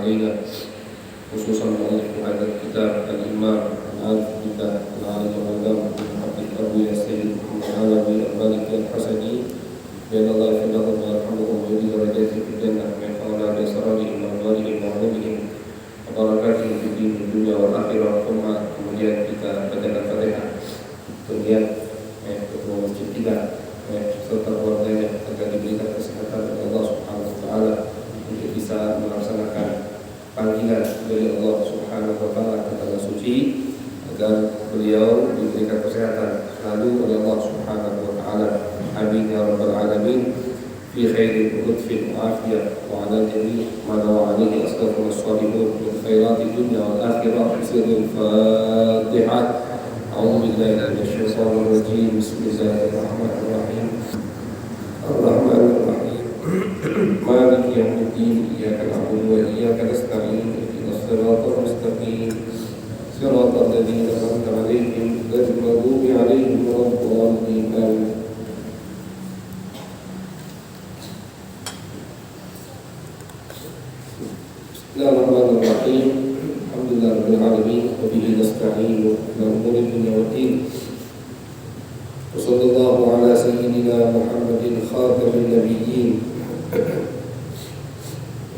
علينا، خصوصا مؤلف هذا الكتاب الإمام العارف بالله العالم العلامة المحقق أبو ياسين العلوي المالكي الحسني بأن الله يفضلهم ويرحمهم ويزيد درجاتهم في الجنة وينفعنا بأسرارهم وأموالهم وعلومهم وبركاتهم في الدين والدنيا والآخرة. ثم kemudian kita bacakan Fatihah kemudian ketua masjid kita serta keluarganya agar diberikan kesehatan oleh Allah Subhanahu wa taala untuk bisa melaksanakan panggilan dari Allah Subhanahu wa taala ke tanah suci, agar beliau diberikan kesehatan selalu oleh Allah Subhanahu wa taala. Amin ya rabbal alamin. Fi khairin wa lutfin wa afiyah wa ala jami' ma dawa alaihi asrafus salihun min khairati dunya wal akhirah. Sirrul Fatihah. A'udzu billahi minasy syaithanir rajim. Bismillahirrahmanirrahim. Ar-Rahmanir Rahim. Maliki yaumiddin. Iyyaka na'budu wa iyyaka nasta'in. Ihdinas siratal mustaqim. Siratal ladzina an'amta 'alaihim ghairil maghdubi 'alaihim waladdallin. Amin. Bismillahirrahmanirrahim. Alhamdulillahirabbil alamin wa bihi nasta'in ala umuri dunya waddin. Wassallallahu ala sayyidina Muhammadin khatamin nabiyyin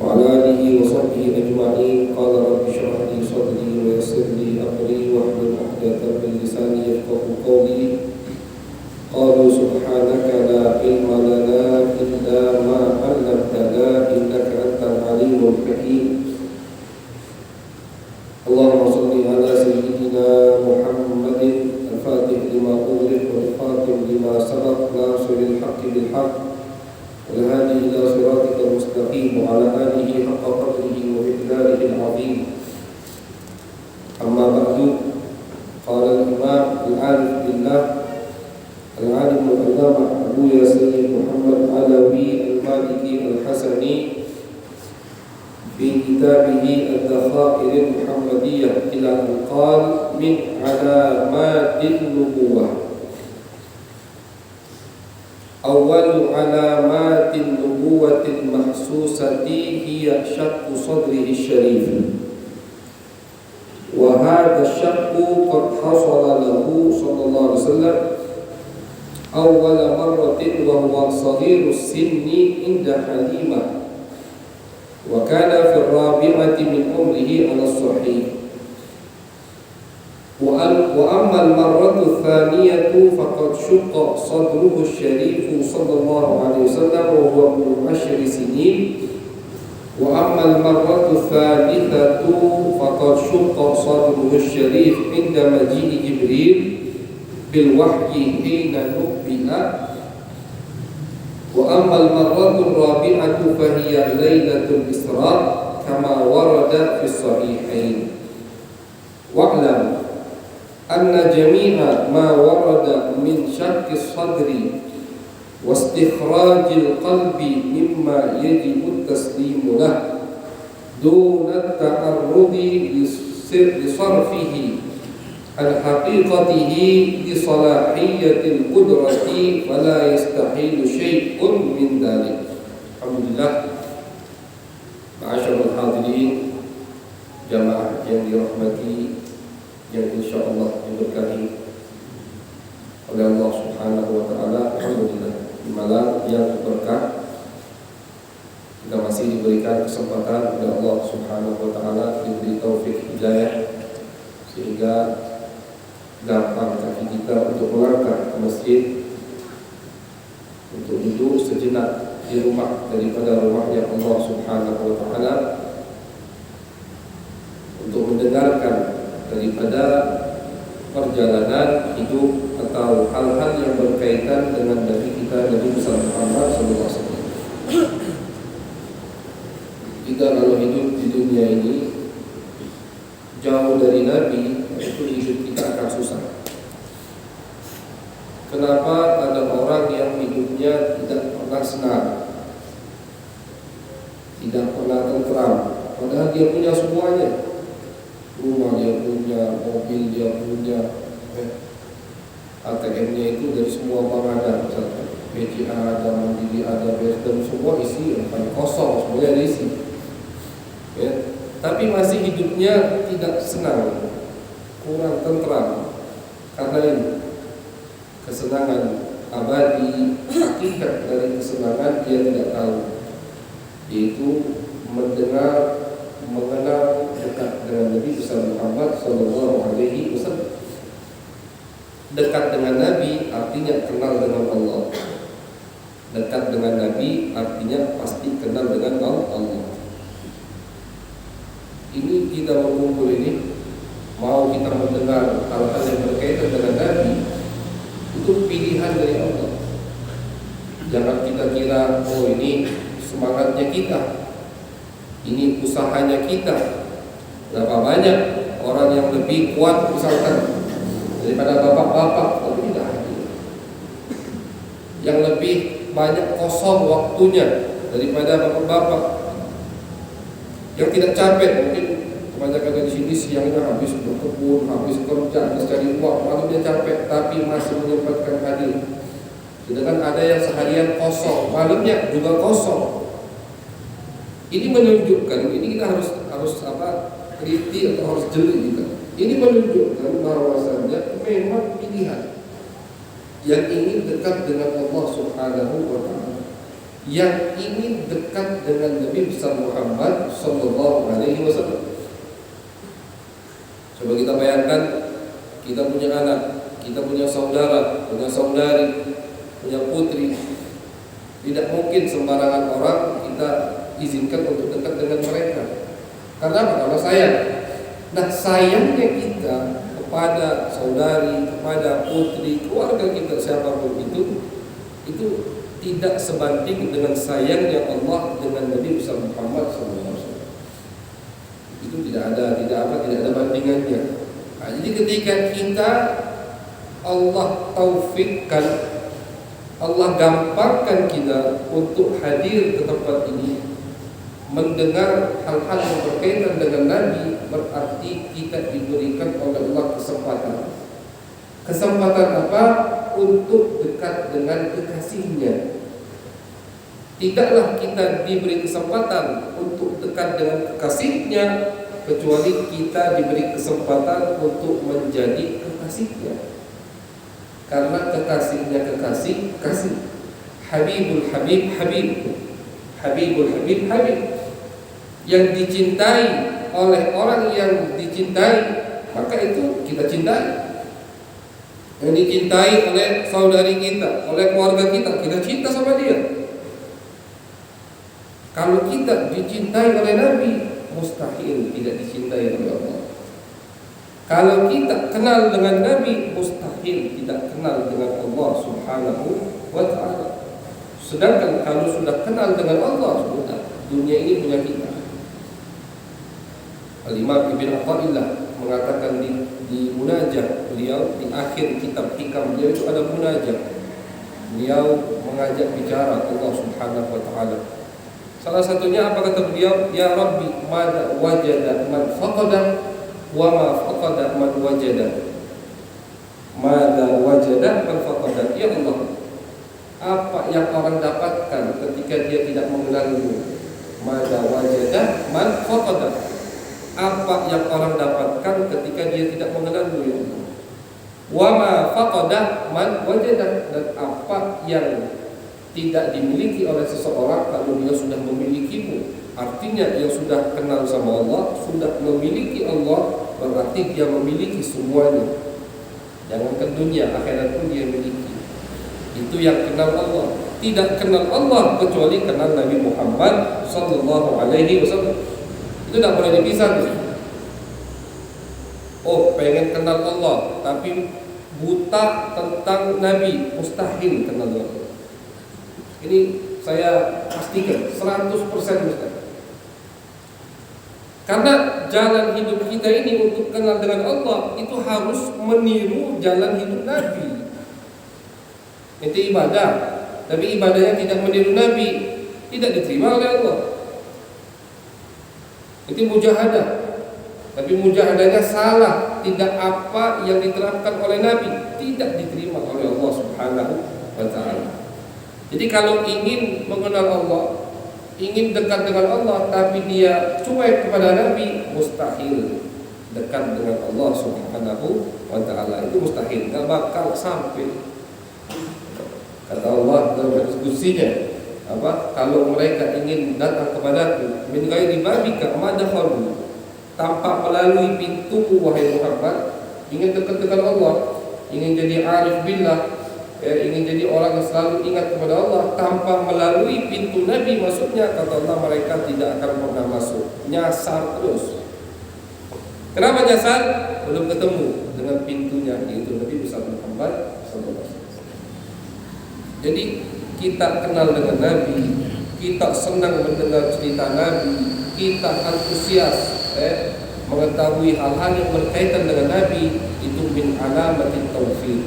wa ala alihi wa sahbihi ajma'in. Qala rabbi shrah li sadri wa yassir li amri wahlul 'uqdatam min lisani yafqahu qawli. Qalu subhanaka la ilma lana illa ma 'allamtana innaka antal alimul hakim. Allahumma salli ala sayyidina Muhammadin al-fatih lima ughliq wal khatim lima sabaq nasiril haqqi bil haqq wal hadi ila siratikal mustaqim wa ala alihi haqqa qadrihi wa miqdarihi al-'azim. Amma ba'du. Qala al-imam al-'arif billah al-'alim al-'allamah Abu Yasir Muhammad Alawi al-Maliki al-Hasani في كتابه الذخائر المحمدية إلى أن قال من علامات النبوة. أول علامات النبوة المحسوسة هي شق صدره الشريف، وهذا الشق قد حصل له صلى الله عليه وسلم أول مرة وهو صغير السن عند حليمة، وكان في الرابعة من عمره على الصحيح. وأما المرة الثانية فقد شق صدره الشريف صلى الله عليه وسلم وهو ابن 10 سنين. وأما المرة الثالثة فقد شق صدره الشريف عند مجيء جبريل بالوحي حين نبئ. وأما المرة الرابعة فهي ليلة الإسراء كما ورد في الصحيحين. واعلم أن جميع ما ورد من شق الصدر واستخراج القلب مما يجب التسليم له دون التعرض لصرفه عن حقيقته بصلاحية القدرة فلا يستحيل شيء من ذلك. الحمد لله. Ma'asyiral hadirin, jamaah yang dirahmati, yang insyaallah diberkahi oleh Allah Subhanahu wa taala. Alhamdulillah, di malam yang berkah kita masih diberikan kesempatan oleh Allah Subhanahu wa taala, diberi taufik hidayah sehingga gampang kaki kita untuk melangkah ke masjid, untuk duduk sejenak di rumah daripada rumahnya Allah Subhanahu wa taala, untuk mendengarkan daripada perjalanan hidup atau hal-hal yang berkaitan dengan Nabi kita, Nabi Muhammad sallallahu alaihi wasallam. Kita kalau hidup di dunia ini jauh dari Nabi, itu hidup kita akan susah. Kenapa ada orang yang hidupnya tidak pernah senang, tidak pernah tentram, padahal dia punya semuanya. Rumah dia punya, mobil dia punya, ATM-nya itu dari semua bank ada, misalkan BCA ada, Mandiri ada, BSD, semua isi, kosong, semuanya ada isi. Ya. tapi masih hidupnya tidak senang, kurang tentram. Karena ini kesenangan abadi, hakikat dari kesenangan dia tidak tahu, yaitu mendengar, mengenal dekat dengan Nabi besar Muhammad Sallallahu Alaihi Wasallam. Dekat dengan Nabi artinya kenal dengan Allah. Dekat dengan Nabi artinya pasti kenal dengan Allah. Ini kita berkumpul ini, mau kita mendengar hal-hal yang berkaitan dengan Nabi, itu pilihan dari Allah. Jangan kita kira, oh ini semangatnya kita, ini usahanya kita. Berapa banyak orang yang lebih kuat misalkan daripada bapak-bapak, tapi tidak ada. Yang lebih banyak kosong waktunya daripada bapak-bapak. Yang tidak capek, mungkin kebanyakan di sini siangnya habis berkebun, habis kerja, habis cari uang, malam dia capek, tapi masih menyempatkan hadir. Sedangkan ada yang seharian kosong, malamnya juga kosong. Ini menunjukkan, ini kita harus teliti atau harus jeli kita. Ini menunjukkan bahwasanya memang pilihan yang ingin dekat dengan Allah Subhanahu wa Ta'ala, yang ingin dekat dengan Nabi besar Muhammad Sallallahu Alaihi Wasallam. Coba kita bayangkan, kita punya anak, kita punya saudara, punya saudari, punya putri. Tidak mungkin sembarangan orang kita izinkan untuk dekat dengan mereka. Karena apa? Karena sayang. Nah, sayangnya kita kepada saudari, kepada putri, keluarga kita siapapun itu tidak sebanding dengan sayangnya Allah dengan Nabi besar Muhammad SAW. Itu tidak ada bandingannya. Nah, jadi ketika kita Allah taufikkan, Allah gampangkan kita untuk hadir ke tempat ini, mendengar hal-hal yang berkaitan dengan Nabi, berarti kita diberikan oleh Allah kesempatan apa? Untuk dekat dengan kekasihnya. Tidaklah kita diberi kesempatan untuk dekat dengan kekasihnya kecuali kita diberi kesempatan untuk menjadi kekasihnya. Karena kekasihnya kekasih, Habibul Habib, Habibul Habib, Habib. Yang dicintai oleh orang yang dicintai, maka itu kita cintai. Yang dicintai oleh saudari kita, oleh keluarga kita cinta sama dia. Kalau kita dicintai oleh Nabi, mustahil tidak dicintai oleh Allah. Kalau kita kenal dengan Nabi, mustahil tidak kenal dengan Allah Subhanahu wa Ta'ala. Sedangkan kalau sudah kenal dengan Allah, sudah dunia ini punya kita. Al-Imam Ibn Athaillah mengatakan di munajat beliau, di akhir kitab Hikam beliau itu ada munajat. Beliau mengajak bicara Allah Subhanahu wa Ta'ala. Salah satunya apa kata beliau? Ya Rabbi, mada wajada man faqada wa ma faqada man wajada. Mada wajada man faqada. Ya Allah, apa yang orang dapatkan ketika dia tidak mengenalmu? Mada wajada man faqada. Apa yang orang dapatkan ketika dia tidak mengenalmu, ya Allah? Wa ma faqada man wajada. Dan apa yang tidak dimiliki oleh seseorang kalau dia sudah memilikimu. Artinya yang sudah kenal sama Allah, sudah memiliki Allah, berarti dia memiliki semuanya. Jangankan dunia, akhirat pun dia miliki. Itu yang kenal Allah. Tidak kenal Allah kecuali kenal Nabi Muhammad Sallallahu Alaihi Wasallam. Itu tidak boleh dipisah. Oh, pengen kenal Allah tapi buta tentang Nabi, mustahil kenal Allah. Ini saya pastikan 100% mustahil. Karena jalan hidup kita ini untuk kenal dengan Allah itu harus meniru jalan hidup Nabi. Itu ibadah, tapi ibadahnya tidak meniru Nabi, tidak diterima oleh Allah. Itu mujahadah, tapi mujahadahnya salah, tidak apa yang diterapkan oleh Nabi, tidak diterima oleh Allah Subhanahu wa Ta'ala. Jadi kalau ingin mengenal Allah, ingin dekat dengan Allah tapi dia cuek kepada Nabi, mustahil dekat dengan Allah Subhanahu wa ta'ala. Itu mustahil, gak bakal sampai. Kata Allah dalam hadis kutsinya, kalau mereka ingin datang kepadaku min ghairi babika madakhalu, tanpa melalui pintumu wahai Muhammad, ingin dekat dengan Allah, ingin jadi arif billah, ingin jadi orang yang selalu ingat kepada Allah tanpa melalui pintu Nabi masuknya, kata Allah mereka tidak akan pernah masuk, nyasar terus. Kenapa nyasar? Belum ketemu dengan pintunya, yaitu Nabi besar Muhammad SAW. Jadi kita kenal dengan Nabi, kita senang mendengar cerita Nabi, kita antusias mengetahui hal-hal yang berkaitan dengan Nabi, itu min alamatit taufik,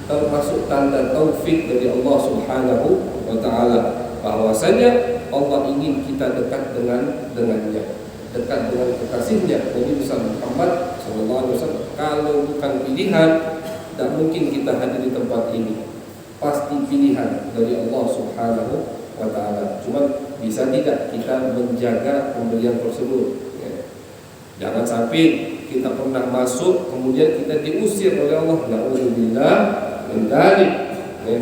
termasuk tanda taufik dari Allah Subhanahu wa ta'ala, bahwasanya Allah ingin kita dekat dengannya, dekat dengan kekasihnya Nabi besar Muhammad SAW. Kalau bukan pilihan, tidak mungkin kita hadir di tempat ini. Pasti pilihan dari Allah Subhanahu wa ta'ala. Cuma bisa tidak kita menjaga pemberian tersebut, ya. Jangan sampai kita pernah masuk kemudian kita diusir oleh Allah. Na'udzubillah min dzalik.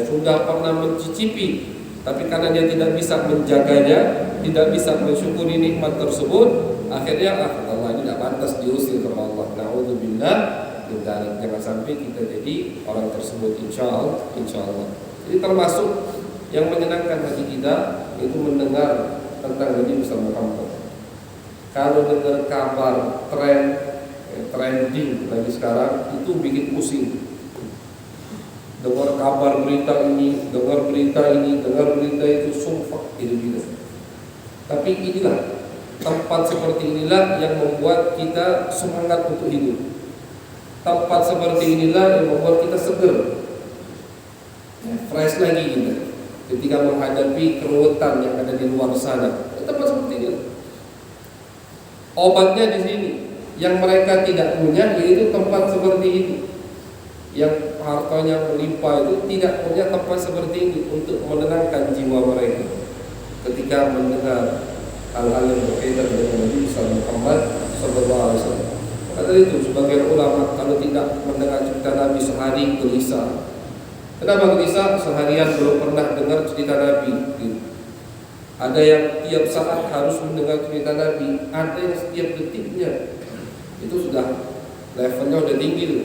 Sudah pernah mencicipi, tapi karena dia tidak bisa menjaganya, tidak bisa mensyukuri nikmat tersebut, akhirnya Allah ini tidak pantas diusir oleh Allah. Na'udzubillah. Jangan sampai kita jadi orang tersebut, insya Allah. Jadi termasuk yang menyenangkan hati kita itu mendengar tentang Nabi besar Muhammad. Kalau dengar kabar trending lagi sekarang, itu bikin pusing. Dengar kabar berita ini, dengar berita itu, sumpah gitu. Tapi inilah tempat seperti inilah yang membuat kita semangat untuk hidup. Tempat seperti inilah yang membuat kita seger, fresh lagi kita ketika menghadapi keruwetan yang ada di luar sana. Tempat seperti ini, obatnya di sini. Yang mereka tidak punya yaitu tempat seperti ini. Yang hartanya melimpah itu tidak punya tempat seperti ini untuk menenangkan jiwa mereka ketika mendengar hal-hal yang berkaitan dengan Nabi Muhammad SAW. Kata itu sebagian ulama, kalau tidak mendengar cerita Nabi sehari gelisah. Kenapa gelisah? Seharian belum pernah dengar cerita Nabi. Ada yang tiap saat harus mendengar cerita Nabi, ada yang setiap detiknya. Itu sudah levelnya udah tinggi tuh.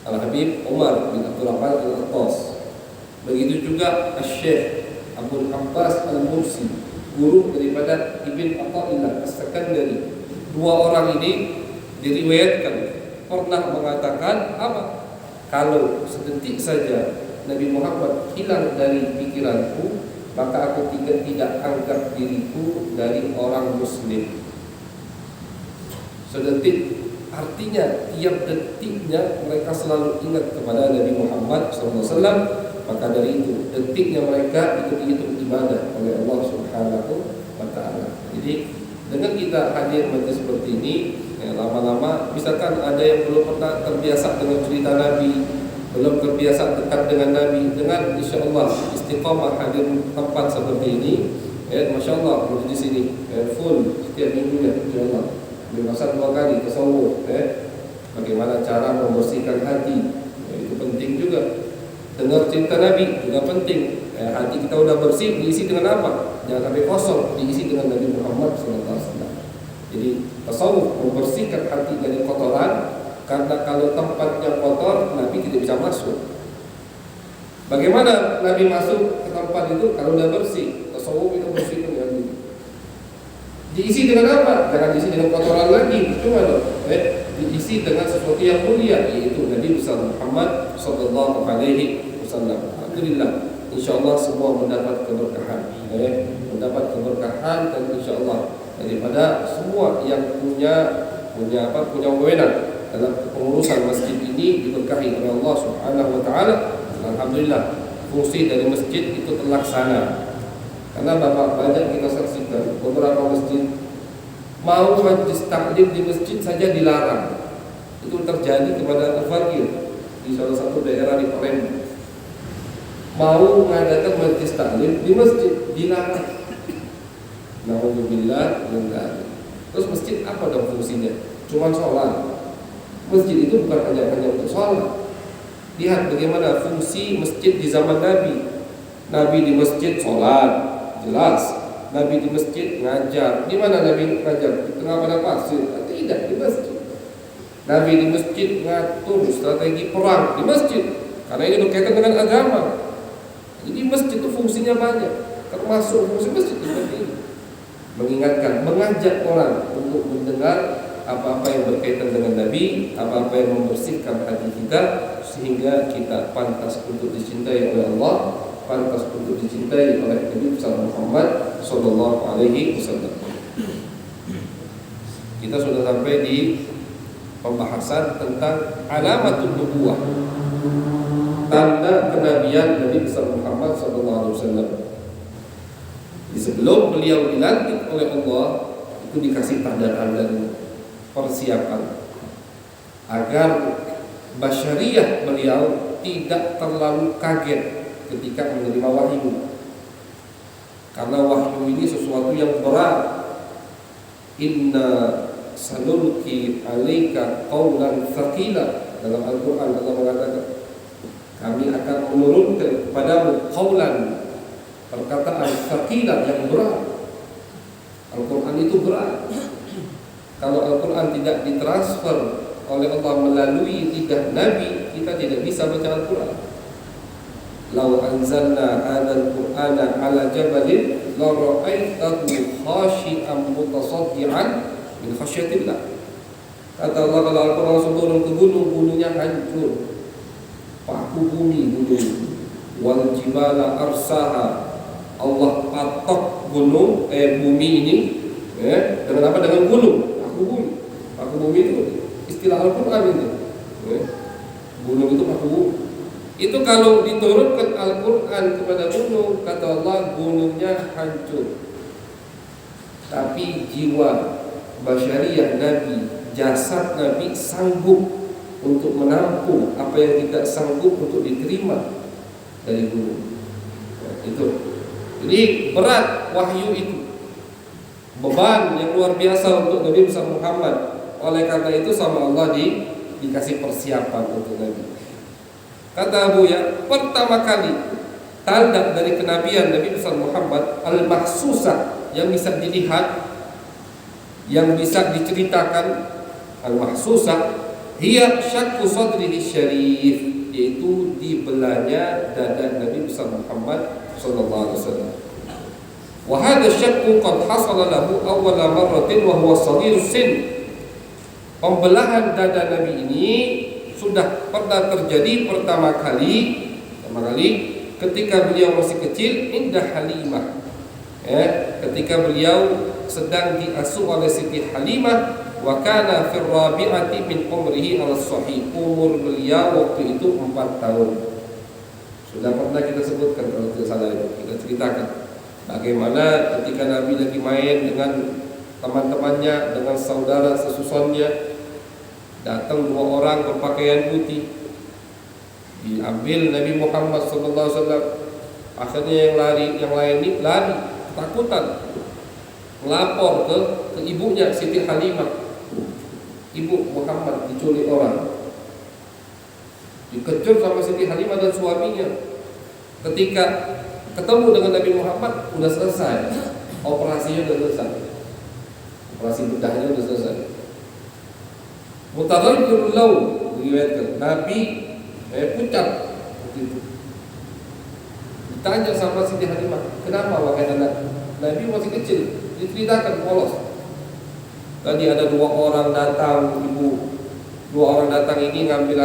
Al-Habib Umar bin Abdul Rahman Al-Attas. Begitu juga Syekh Abdul Abbas Al-Mursi, guru daripada Ibn Athaillah As-Sakandari. Dua orang ini diriwayatkan pernah mengatakan apa? Kalau sedetik saja Nabi Muhammad hilang dari pikiranku, maka aku tidak anggap diriku dari orang Muslim. Sedetik, artinya tiap detiknya mereka selalu ingat kepada Nabi Muhammad SAW. Maka dari itu detiknya mereka itu dihitung ibadah oleh Allah Subhanahu wa ta'ala. Jadi dengan kita hadir majlis seperti ini, lama-lama misalkan ada yang belum pernah terbiasa dengan cerita Nabi, belum terbiasa dekat dengan Nabi, dengan insya Allah istiqamah hadir tempat seperti ini, masya Allah di sini full setiap minggunya, insya Allah bermasa 2 kali tasawuf, bagaimana cara membersihkan hati, itu penting juga. Dengar cerita Nabi juga penting. Hati kita udah bersih, diisi dengan apa? Jangan sampai kosong, diisi dengan Nabi Muhammad SAW. Jadi tasawuf membersihkan hati dari kotoran, karena kalau tempatnya kotor, Nabi tidak bisa masuk. Bagaimana Nabi masuk ke tempat itu kalau udah bersih? Tasawuf itu bersih dengan ini. Diisi dengan apa? Jangan diisi dengan kotoran lagi. Cuma diisi dengan sesuatu yang mulia, yaitu Nabi besar Muhammad SAW. Alhamdulillah. InsyaAllah semua mendapat keberkahan, mendapat keberkahan, dan InsyaAllah daripada semua yang punya wewenang dalam pengurusan masjid ini diberkahi oleh Allah Subhanahu wa ta'ala. Alhamdulillah fungsi dari masjid itu terlaksana. Karena banyak kita saksikan beberapa masjid mau majlis taklim di masjid saja dilarang. Itu terjadi kepada al-Fakir di salah satu daerah di Palembang. mau mengadakan majlis taklim di masjid, dilarang. Nauzubillah min dzalik. Terus masjid apa dong fungsinya? Cuma sholat. Masjid itu bukan hanya untuk sholat. Lihat bagaimana fungsi masjid di zaman Nabi. Nabi di masjid sholat, jelas. Nabi di masjid ngajar. Di mana Nabi ngajar? Di tengah padang pasir? Tidak, di masjid. Nabi di masjid ngatur strategi perang di masjid. Karena ini berkaitan dengan agama. Jadi masjid itu fungsinya banyak. Termasuk fungsi masjid seperti ini. Mengingatkan, mengajak orang untuk mendengar apa-apa yang berkaitan dengan Nabi, apa-apa yang membersihkan hati kita, sehingga kita pantas untuk dicintai oleh Allah, pantas untuk dicintai oleh Nabi Muhammad Sallallahu Alaihi Wasallam. Kita sudah sampai di pembahasan tentang alamatul nubuwah, tanda kenabian Nabi Muhammad Sallallahu Alaihi Wasallam. Sebelum beliau dilantik oleh Allah, itu dikasih tanda-tanda persiapan agar basyariyah beliau tidak terlalu kaget ketika menerima wahyu. Karena wahyu ini sesuatu yang berat. Inna sanulqi 'alaika qawlan tsaqila. Dalam Al-Qur'an Allah mengatakan, kami akan menurunkan kepadamu qawlan, perkataan tsaqila yang berat. Al-Qur'an itu berat. Kalau Al-Quran tidak ditransfer oleh Allah melalui lidah Nabi, kita tidak bisa baca Al-Quran. Lau anzalna hadzal Qur'ana 'ala jabalin la ra'aitahu khashi'an mutasaddian min khasyatillah. Kata Allah, kalau Al-Quran turun ke gunung, gunungnya hancur. Paku bumi gunung. Wal jibala arsaha. Allah patok gunung bumi ini dengan apa? Dengan gunung. Paku bumi itu istilah Al-Quran itu. Gunung itu paku bumi. Itu kalau diturunkan Al-Quran kepada gunung, kata Allah, gunungnya hancur. Tapi jiwa basyariyah Nabi, jasad Nabi sanggup untuk menampung apa yang tidak sanggup untuk diterima dari gunung. Itu. Jadi berat wahyu itu, beban yang luar biasa untuk Nabi Muhammad. Oleh karena itu sama Allah dikasih persiapan untuk Nabi. Kata Abu Ya, pertama kali tanda dari kenabian Nabi Muhammad al-mahsusah, yang bisa dilihat, yang bisa diceritakan, al-mahsusah hiya syakku sadrihi syarif, yaitu dibelahnya dada Nabi Muhammad sallallahu alaihi wasallam. Wa hadha syakku qad hasala lahu awwala marratin wa huwa saghirus sin. Pembelahan dada Nabi ini sudah pernah terjadi pertama kali ketika beliau masih kecil, indah Halimah. Ketika beliau sedang diasuh oleh Siti Halimah, wa kana fi rabi'ati min umrihi al-sahih. Umur beliau waktu itu 4 tahun. Sudah pernah kita sebutkan, kalau tidak salah itu kita ceritakan bagaimana ketika Nabi lagi main dengan teman-temannya, dengan saudara sesusunnya, datang 2 orang berpakaian putih, diambil Nabi Muhammad SAW. Akhirnya yang lain ini lari ketakutan, melapor ke ibunya Siti Halimah. Ibu Muhammad diculik orang, dikejar sama Siti Halimah dan suaminya. Ketika ketemu dengan Nabi Muhammad, sudah selesai, operasinya sudah selesai, operasi bedahnya sudah selesai. Mutaghayyirul lawn, diriwayatkan Nabi pucat begitu. Ditanya sama Siti Halimah, kenapa wahai anak? Nabi masih kecil, diceritakan polos. Tadi ada 2 orang datang, ibu. 2 orang datang ini ngambil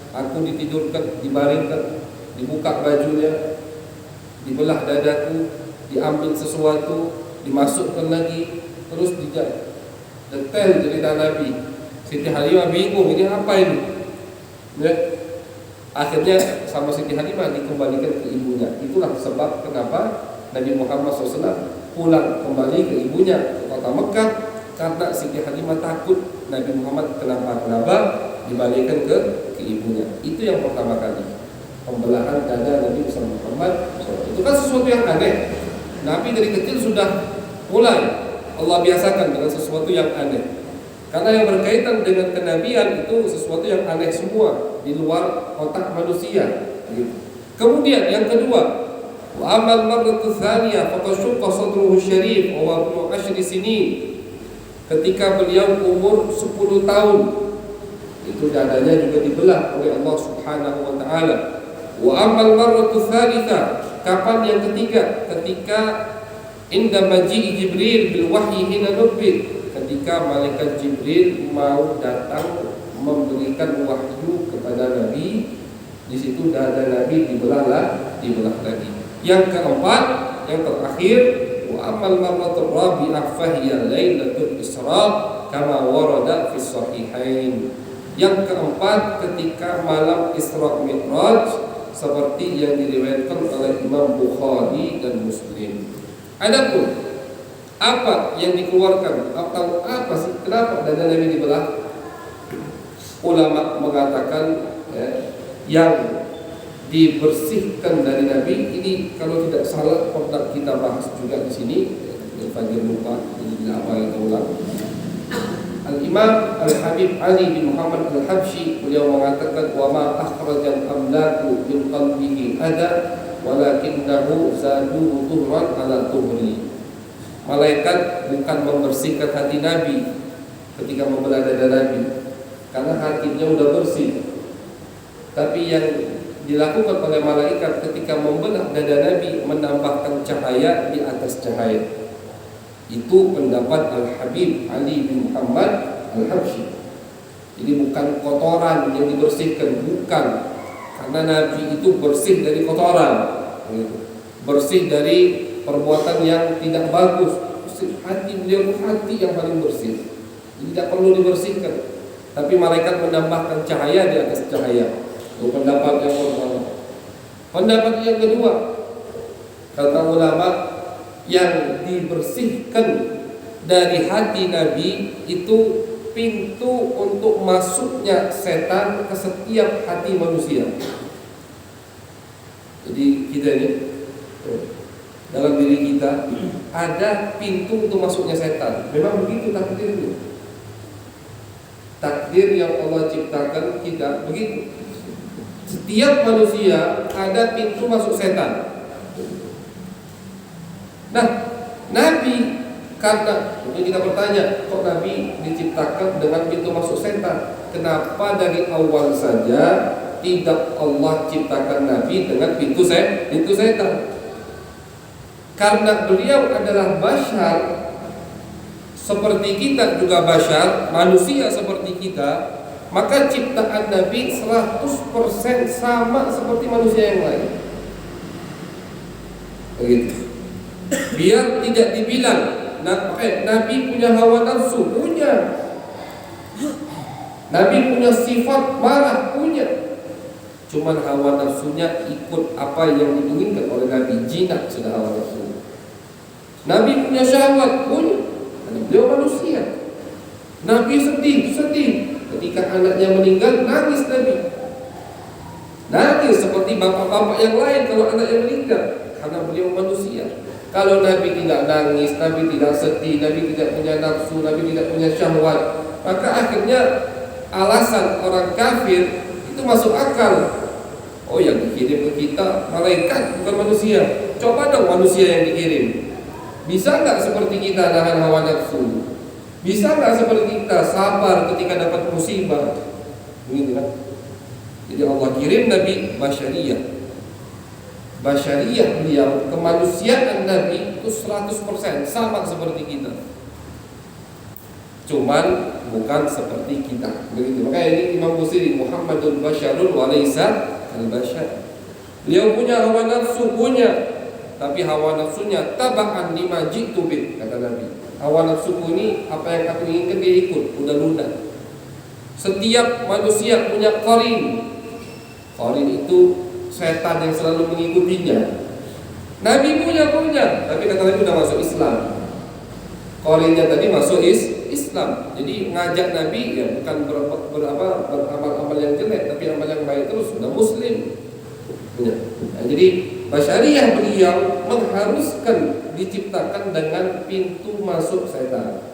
aku ditidurkan, dibaringkan, dibuka bajunya, dibelah dadaku, diambil sesuatu, dimasukkan lagi, terus dijahit. Detail cerita Nabi. Siti Halimah bingung, ini apa ini? Akhirnya sama Siti Halimah dikembalikan ke ibunya. Itulah sebab kenapa Nabi Muhammad SAW pulang kembali ke ibunya ke kota Mekah, karena Siti Halimah takut Nabi Muhammad kenapa dibalikan ke ibunya. Itu yang pertama kali. pembelahan dada Nabi Muhammad SAW. Itu kan sesuatu yang aneh. Nabi dari kecil sudah mulai Allah biasakan dengan sesuatu yang aneh. Karena yang berkaitan dengan kenabian itu sesuatu yang aneh semua, di luar otak manusia. Kemudian yang kedua, wa amal marratu tsaniyah faqad syaqqa sadruhu syarif wa ibnu 10 sinin. Ketika beliau umur 10 tahun, itu dadanya juga dibelah oleh Allah Subhanahu wa taala. Wa amal marratu tsalitsah, kapan yang ketiga? Ketika inda maji'i Jibril bil wahyi hina nubbi, ketika malaikat Jibril mau datang memberikan wahyu kepada Nabi, di situ dada Nabi dibelah lagi. Yang keempat, yang terakhir, wa amal marratul rabi'ah fahiya lailatul Isra kama warada fi sahihain. Yang keempat, ketika malam Isra Mi'raj seperti yang diriwayatkan oleh Imam Bukhari dan Muslim. Adapun apa yang dikeluarkan atau apa sih kenapa dada Nabi dibelah? Ulama mengatakan yang dibersihkan dari Nabi ini, kalau tidak salah pernah kita bahas juga di sini. Fajr lupa, jadi tidak apa yang ulang. Al-Imam Al-Habib Ali bin Muhammad Al-Habsyi, beliau mengatakan wa ma akhrajal amlaku min qalbihi ada walakinnahu zaduhu tuhran ala tuhri. Malaikat bukan membersihkan hati Nabi ketika membelah dada Nabi, karena hatinya sudah bersih. Tapi yang dilakukan oleh malaikat ketika membelah dada Nabi menambahkan cahaya di atas cahaya. Itu pendapat Al-Habib Ali bin Muhammad Al-Habsyi. Jadi bukan kotoran yang dibersihkan, bukan. Karena Nabi itu bersih dari kotoran, bersih dari perbuatan yang tidak bagus. Hati beliau, hati yang paling bersih, tidak perlu dibersihkan. Tapi malaikat menambahkan cahaya di atas cahaya. Itu pendapat yang pertama. Pendapat yang kedua, kata ulama, yang dibersihkan dari hati Nabi itu pintu untuk masuknya setan ke setiap hati manusia. Jadi kita ini dalam diri kita ada pintu untuk masuknya setan. Memang begitu takdirnya. Takdir yang Allah ciptakan kita begitu. Setiap manusia ada pintu masuk setan. Nah, Nabi, karena mungkin kita bertanya, kok Nabi diciptakan dengan pintu masuk setan? Kenapa dari awal saja tidak Allah ciptakan Nabi dengan pintu setan? Karena beliau adalah bashar, seperti kita juga bashar, manusia seperti kita, maka ciptaan Nabi 100% sama seperti manusia yang lain. Begitu. Biar tidak dibilang Nabi punya hawa nafsu, punya. Nabi punya sifat marah, punya. Cuman hawa nafsunya ikut apa yang diinginkan oleh Nabi. Jinak sudah hawa nafsu. Nabi punya syahwat, punya. Karena beliau manusia. Nabi sedih. Ketika anaknya meninggal, nangis Nabi. Nangis seperti bapak-bapak yang lain kalau anaknya meninggal, karena beliau manusia. Kalau Nabi tidak nangis, Nabi tidak sedih, Nabi tidak punya nafsu, Nabi tidak punya syahwat, maka akhirnya alasan orang kafir itu masuk akal. Oh, yang dikirim ke kita malaikat, bukan manusia. Coba dong manusia yang dikirim. Bisa nggak seperti kita nahan hawa nafsu? Bisa nggak seperti kita sabar ketika dapat musibah? Begitu kan? Jadi Allah kirim Nabi basyariyah. Basyariyah beliau, kemanusiaan Nabi itu 100% sama seperti kita. Cuman bukan seperti kita. Begitu. Makanya ini Imam Busiri, Muhammadul Basyarun wa laisa al-basyar. Beliau punya hawa nafsu, punya. Tapi hawa nafsunya taba'an lima jitu bih, kata Nabi. Hawa nafsuku ini apa yang aku inginkan dia ikut, udah lunak. Setiap manusia punya qarin. Qarin itu setan yang selalu mengikutinya. Nabi punya, tapi kata Nabi udah masuk Islam. Qarinnya tadi masuk Islam. Jadi ngajak Nabi ya bukan beramal-amal yang jelek, tapi amal yang baik terus, sudah Muslim. Ya. Nah, jadi basyariah beliau mengharuskan diciptakan dengan pintu masuk setan.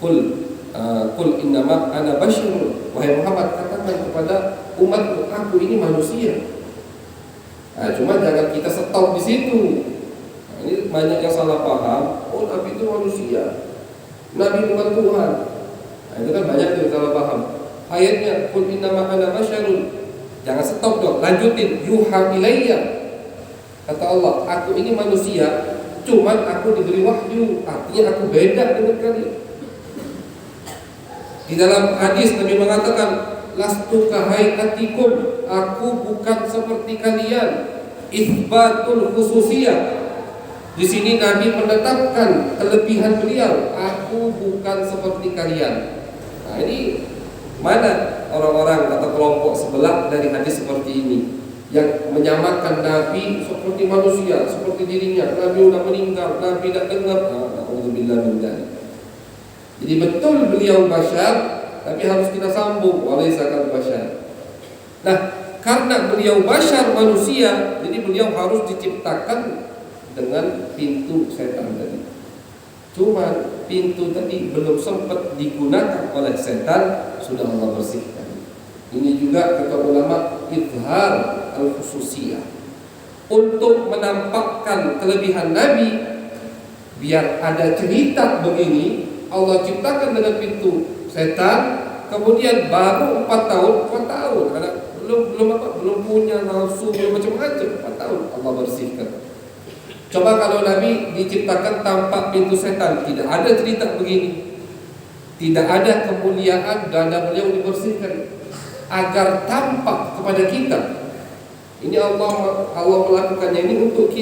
Qul innama ana basyarun, wahai Muhammad, katakan kepada umatku, aku ini manusia. Nah, cuma jangan kita stop di situ. Nah, ini banyak yang salah paham. Oh, Nabi itu manusia, Nabi bukan Tuhan. Nah, itu kan banyak yang salah paham. Ayatnya qul innama ana basyarun, jangan stop dong, lanjutin. Yuha ilayya, kata Allah, aku ini manusia, cuman aku diberi wahyu, artinya aku beda dengan kalian. Di dalam hadis Nabi mengatakan, lastu kahayatikum, aku bukan seperti kalian. Itsbatul khususiyah. Di sini Nabi menetapkan kelebihan beliau, aku bukan seperti kalian. Nah, ini mana orang-orang atau kelompok sebelah dari hadis seperti ini yang menyamakan Nabi seperti manusia, seperti dirinya. Nabi sudah meninggal, Nabi tidak dengar. Alhamdulillah min dzalik. Jadi betul beliau basyar, tapi harus kita sambung walaysa kal basyar. Nah, karena beliau basyar manusia, jadi beliau harus diciptakan dengan pintu setan tadi. Cuma pintu tadi belum sempat digunakan oleh setan, sudah Allah bersihkan. Ini juga kata ulama izhar al-khususiyah, untuk menampakkan kelebihan Nabi. Biar ada cerita begini, Allah ciptakan dengan pintu setan, kemudian baru 4 tahun, karena belum punya nafsu, belum macam-macam, 4 tahun Allah bersihkan. Coba kalau Nabi diciptakan tanpa pintu setan, tidak ada cerita begini, tidak ada kemuliaan, dada beliau dibersihkan agar tampak kepada kita. Ini Allah melakukannya ini untuk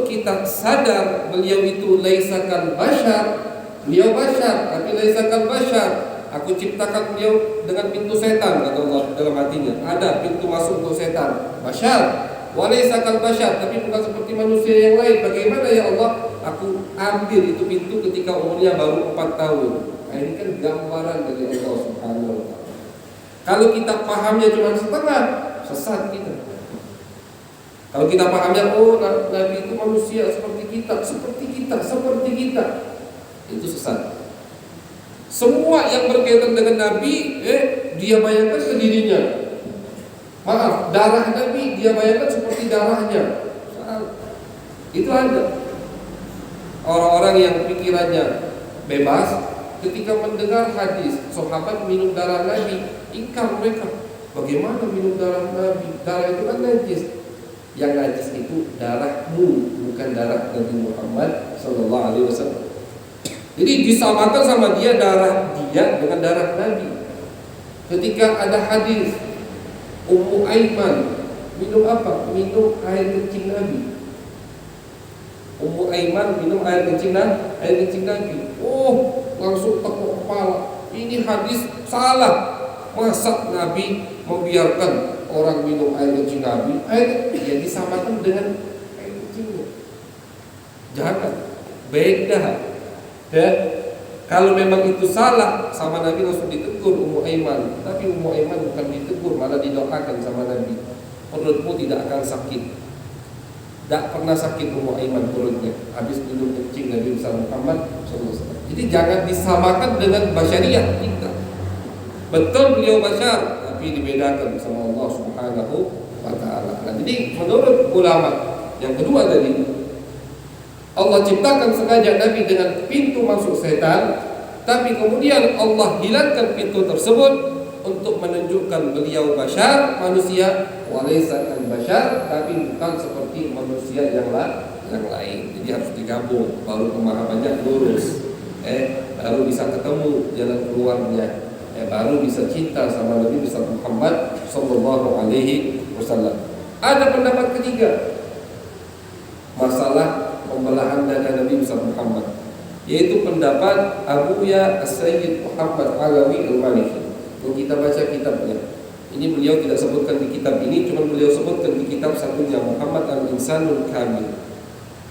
kita sadar beliau itu laisa kal basyar. Beliau basyar, tapi laisa kal basyar. Aku ciptakan beliau dengan pintu setan, kata Allah dalam hatinya. Ada pintu masuk untuk setan, basyar. Walaysa kal basyar, tapi bukan seperti manusia yang lain. Bagaimana ya Allah? Aku ambil itu pintu ketika umurnya baru 4 tahun. Nah, ini kan gambaran dari Allah Subhanahu wa ta'ala. Kalau kita pahamnya cuma setengah, sesat kita. Kalau kita pahamnya, oh Nabi itu manusia seperti kita, itu sesat. Semua yang berkaitan dengan Nabi, dia bayangkan ke dirinya. Maaf, darah Nabi dia bayangkan seperti darahnya. Itu ada orang-orang yang pikirannya bebas, ketika mendengar hadis sahabat minum darah Nabi, ingkar mereka. Bagaimana minum darah Nabi? Darah itu kan najis. Yang najis itu darahmu, bukan darah Nabi Muhammad SAW. Jadi disamakan sama dia, darah dia dengan darah Nabi. Ketika ada hadis Ummu Aiman minum apa? Minum air kencing Nabi. Ummu Aiman minum air kencing Nabi. Oh, langsung tekuk kepala. Ini hadis salah. Masa Nabi membiarkan orang minum air kencing Nabi? Dia disamakan dengan air kencingnya. Jangan, beda. Dan kalau memang itu salah, sama Nabi langsung ditegur Ummu Aiman. Tapi Ummu Aiman bukan ditegur, malah didoakan sama Nabi. Perutmu tidak akan sakit. Tidak pernah sakit Ummu Aiman perutnya habis minum kencing Nabi Muhammad SAW. Jadi jangan disamakan dengan basyariah kita. Betul beliau basyar, tapi dibedakan sama Allah Subhanahu wa ta'ala. Nah, jadi menurut ulama yang kedua tadi, Allah ciptakan sengaja Nabi dengan pintu masuk setan, tapi kemudian Allah hilangkan pintu tersebut untuk menunjukkan beliau basyar, manusia, walaysa kal basyar, tapi bukan seperti manusia yang lain. Jadi harus digabung, baru pemahamannya lurus. Baru bisa ketemu jalan keluarnya. Baru bisa cinta sama Nabi Muhammad sallallahu alaihi wasallam. Ada pendapat ketiga, masalah pembelahan dada Nabi Muhammad, yaitu pendapat Abuya As-Sayyid Muhammad Alawi Al-Maliki. Kalau kita baca kitabnya, ini beliau tidak sebutkan di kitab ini, cuma beliau sebutkan di kitab satunya, Muhammad Al-Insanul Kamil.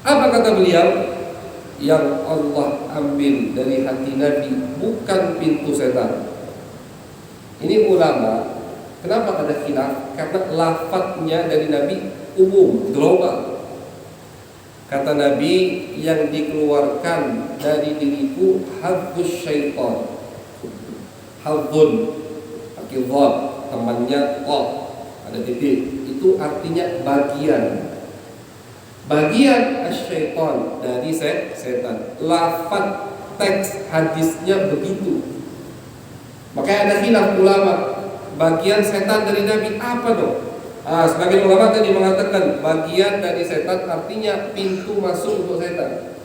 Apa kata beliau? Yang Allah ambil dari hati Nabi bukan pintu setan. Ini ulama Kenapa ada khilaf? Karena lafadznya dari Nabi umum, global. Kata Nabi, yang dikeluarkan dari diriku hadzuz syaitan. Hadzun, pakai dhad, temannya qaf, ada titik. Itu artinya bagian. Bagian syaitan dari setan. Lafadz teks hadisnya begitu. Makanya ada khilaf ulama, bagian setan dari Nabi apa dong? Sebagian ulama tadi mengatakan bagian dari setan artinya pintu masuk untuk setan.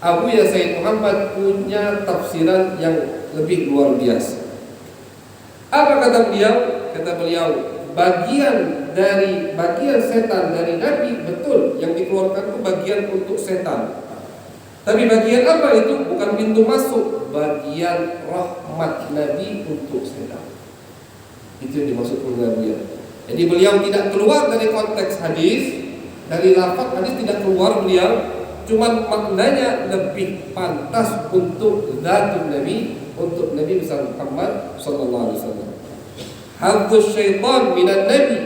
Abuya Sayyid Muhammad punya tafsiran yang lebih luar biasa. Apa kata beliau? Kata beliau, bagian setan dari Nabi betul yang dikeluarkan itu bagian untuk setan. Tapi bagian apa itu? Bukan pintu masuk, bagian rahmat Nabi untuk setan. Itu yang dimaksud oleh beliau. Jadi beliau tidak keluar dari konteks hadis, dari lafaz hadis tidak keluar beliau, cuman maknanya lebih pantas untuk zatun Nabi, untuk Nabi besar Muhammad sallallahu alaihi wasallam. Hadzuz syaitan minan Nabi,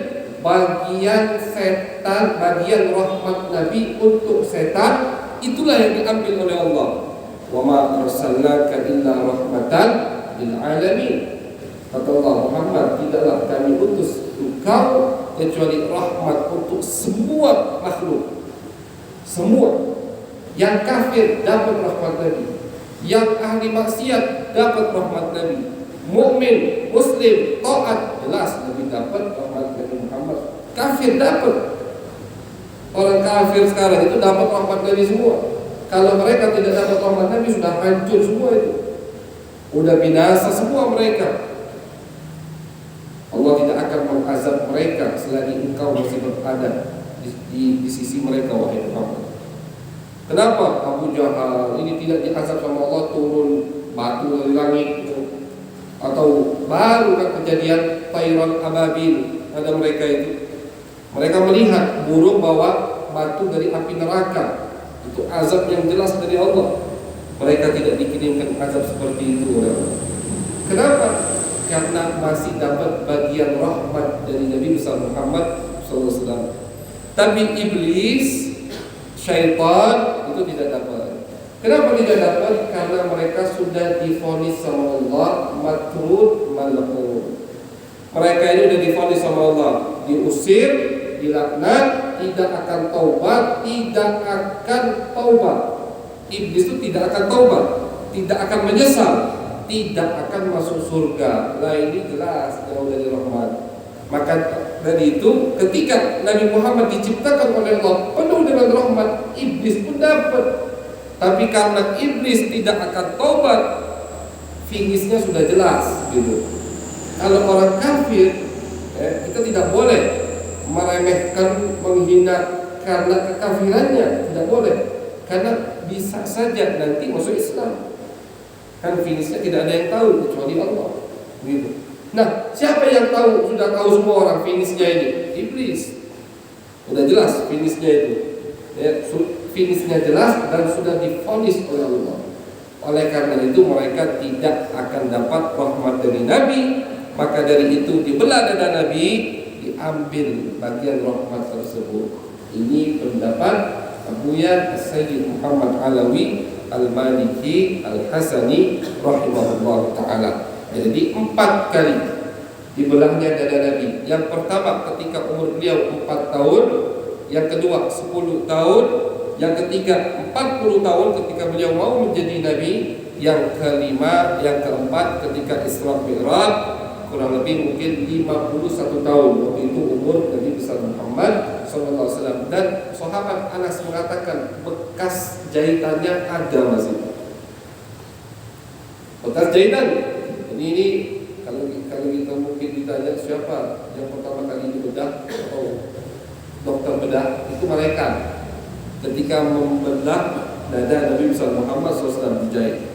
bagian setan, bagian rahmat Nabi untuk setan, itulah yang diambil oleh Allah. Wa ma arsalnaka illa rahmatan lil alamin. Kata Allah, Muhammad, tidaklah kami utus engkau kecuali rahmat untuk semua makhluk. Semua. Yang kafir dapat rahmat Nabi, yang ahli maksiat dapat rahmat Nabi, mukmin, muslim, taat, jelas Nabi dapat rahmat Nabi Muhammad. Kafir dapat. Orang kafir sekarang itu dapat rahmat Nabi semua. Kalau mereka tidak dapat rahmat Nabi, sudah hancur semua itu, sudah binasa semua mereka. Allah tidak akan mengazab mereka selagi engkau masih berada di sisi mereka, wahai Muhammad. Kenapa Abu Jahal ini tidak diazab sama Allah, turun batu dari langit? Atau baru kan kejadian Tayran Ababil, ada mereka itu, mereka melihat burung bawa batu dari api neraka. Itu azab yang jelas dari Allah. Mereka tidak dikirimkan azab seperti itu oleh Allah. Kenapa? Karena masih dapat bagian rahmat dari Nabi besar Muhammad SAW. Tapi iblis, syaitan itu tidak dapat. Kenapa tidak dapat? Karena mereka sudah divonis sama Allah matrud mal'un. Mereka ini sudah divonis sama Allah, diusir, dilaknat, tidak akan taubat, tidak akan taubat. Iblis itu tidak akan taubat, tidak akan menyesal, tidak akan masuk surga. Nah, ini jelas jauh dari rahmat. Maka dari itu ketika Nabi Muhammad diciptakan oleh Allah penuh dengan rahmat, iblis pun dapat. Tapi karena iblis tidak akan taubat, finishnya sudah jelas gitu. Kalau orang kafir, kita tidak boleh meremehkan, menghina karena kekafirannya, tidak boleh. Karena bisa saja nanti masuk Islam. Kan finishnya tidak ada yang tahu kecuali Allah gitu. Nah, siapa yang tahu? Sudah tahu semua orang finishnya ini, iblis. Sudah jelas finishnya itu, finishnya jelas dan sudah divonis oleh Allah. Oleh karena itu mereka tidak akan dapat rahmat dari Nabi. Maka dari itu dibelah dada Nabi, diambil bagian rahmat tersebut. Ini pendapat Abuya Sayyid Muhammad Alawi Al-Maliki Al-Hasani rahimahullah ta'ala. Jadi 4 kali dibelahnya dada Nabi. Yang pertama ketika umur beliau 4 tahun, yang kedua 10 tahun, yang ketiga 40 tahun ketika beliau mau menjadi Nabi, yang kelima, yang keempat ketika Isra Mi'raj, kurang lebih mungkin 51 tahun. Waktu itu umur Nabi besar Muhammad SAW. Dan sahabat Anas mengatakan bekas jahitannya ada masih. Bekas jahitan. Ini kalau kita mungkin ditanya siapa yang pertama kali dibedah atau dokter bedah, itu malaikat. Ketika membedah dada Nabi besar Muhammad SAW dijahit,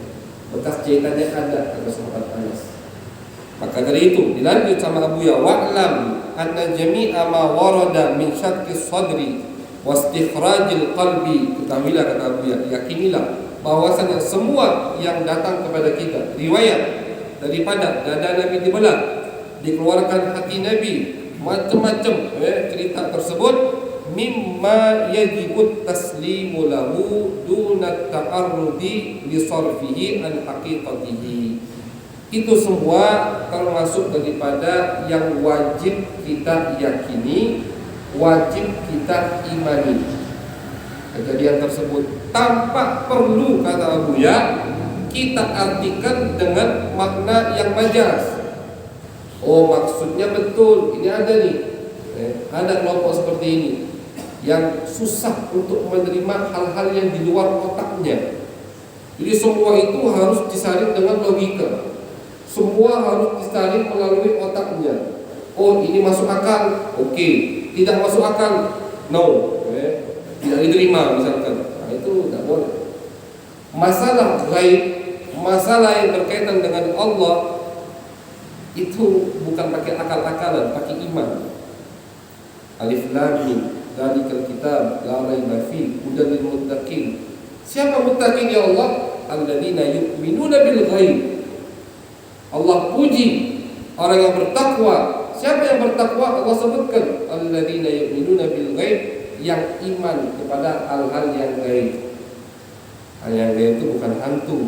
bekas jahitannya ada, kata sahabat Anas. Maka dari itu dilanjut sama Abuya, wa'lam anna jami'a ma warada min syakki sadri wa istikhrajil qalbi. Ketahuilah, kata Abuya, yakinilah bahwasanya semua yang datang kepada kita riwayat daripada dada Nabi dibelah dikeluarkan hati Nabi, macam-macam cerita tersebut. Mimma yajibut taslimu lahu duna ta'arrudi li sarfihi an haqiqatihi. Itu semua termasuk daripada yang wajib kita yakini, wajib kita imani. Kejadian tersebut tanpa perlu, kata Abu Ya, kita artikan dengan makna yang majas. Oh, maksudnya betul, ini ada nih, ada kelompok seperti ini yang susah untuk menerima hal-hal yang di luar otaknya. Jadi semua itu harus disalin dengan logika, semua harus disalin melalui otaknya. Oh, ini masuk akal, oke. Tidak masuk akal, no, tidak diterima misalkan. Nah, itu tidak boleh. Masalah gaib, masalah yang berkaitan dengan Allah, itu bukan pakai akal-akalan, pakai iman. Alif Lam Mim, dzalikal kitab la raiba fihi hudal lil muttaqin. Siapa muttaqin ya Allah? Alladzina yu'minuna bil ghaib. Allah puji orang yang bertakwa. Siapa yang bertakwa? Allah sebutkan alladzina yu'minuna bil ghaib, yang iman kepada hal-hal yang gaib. Hal yang gaib itu bukan hantu,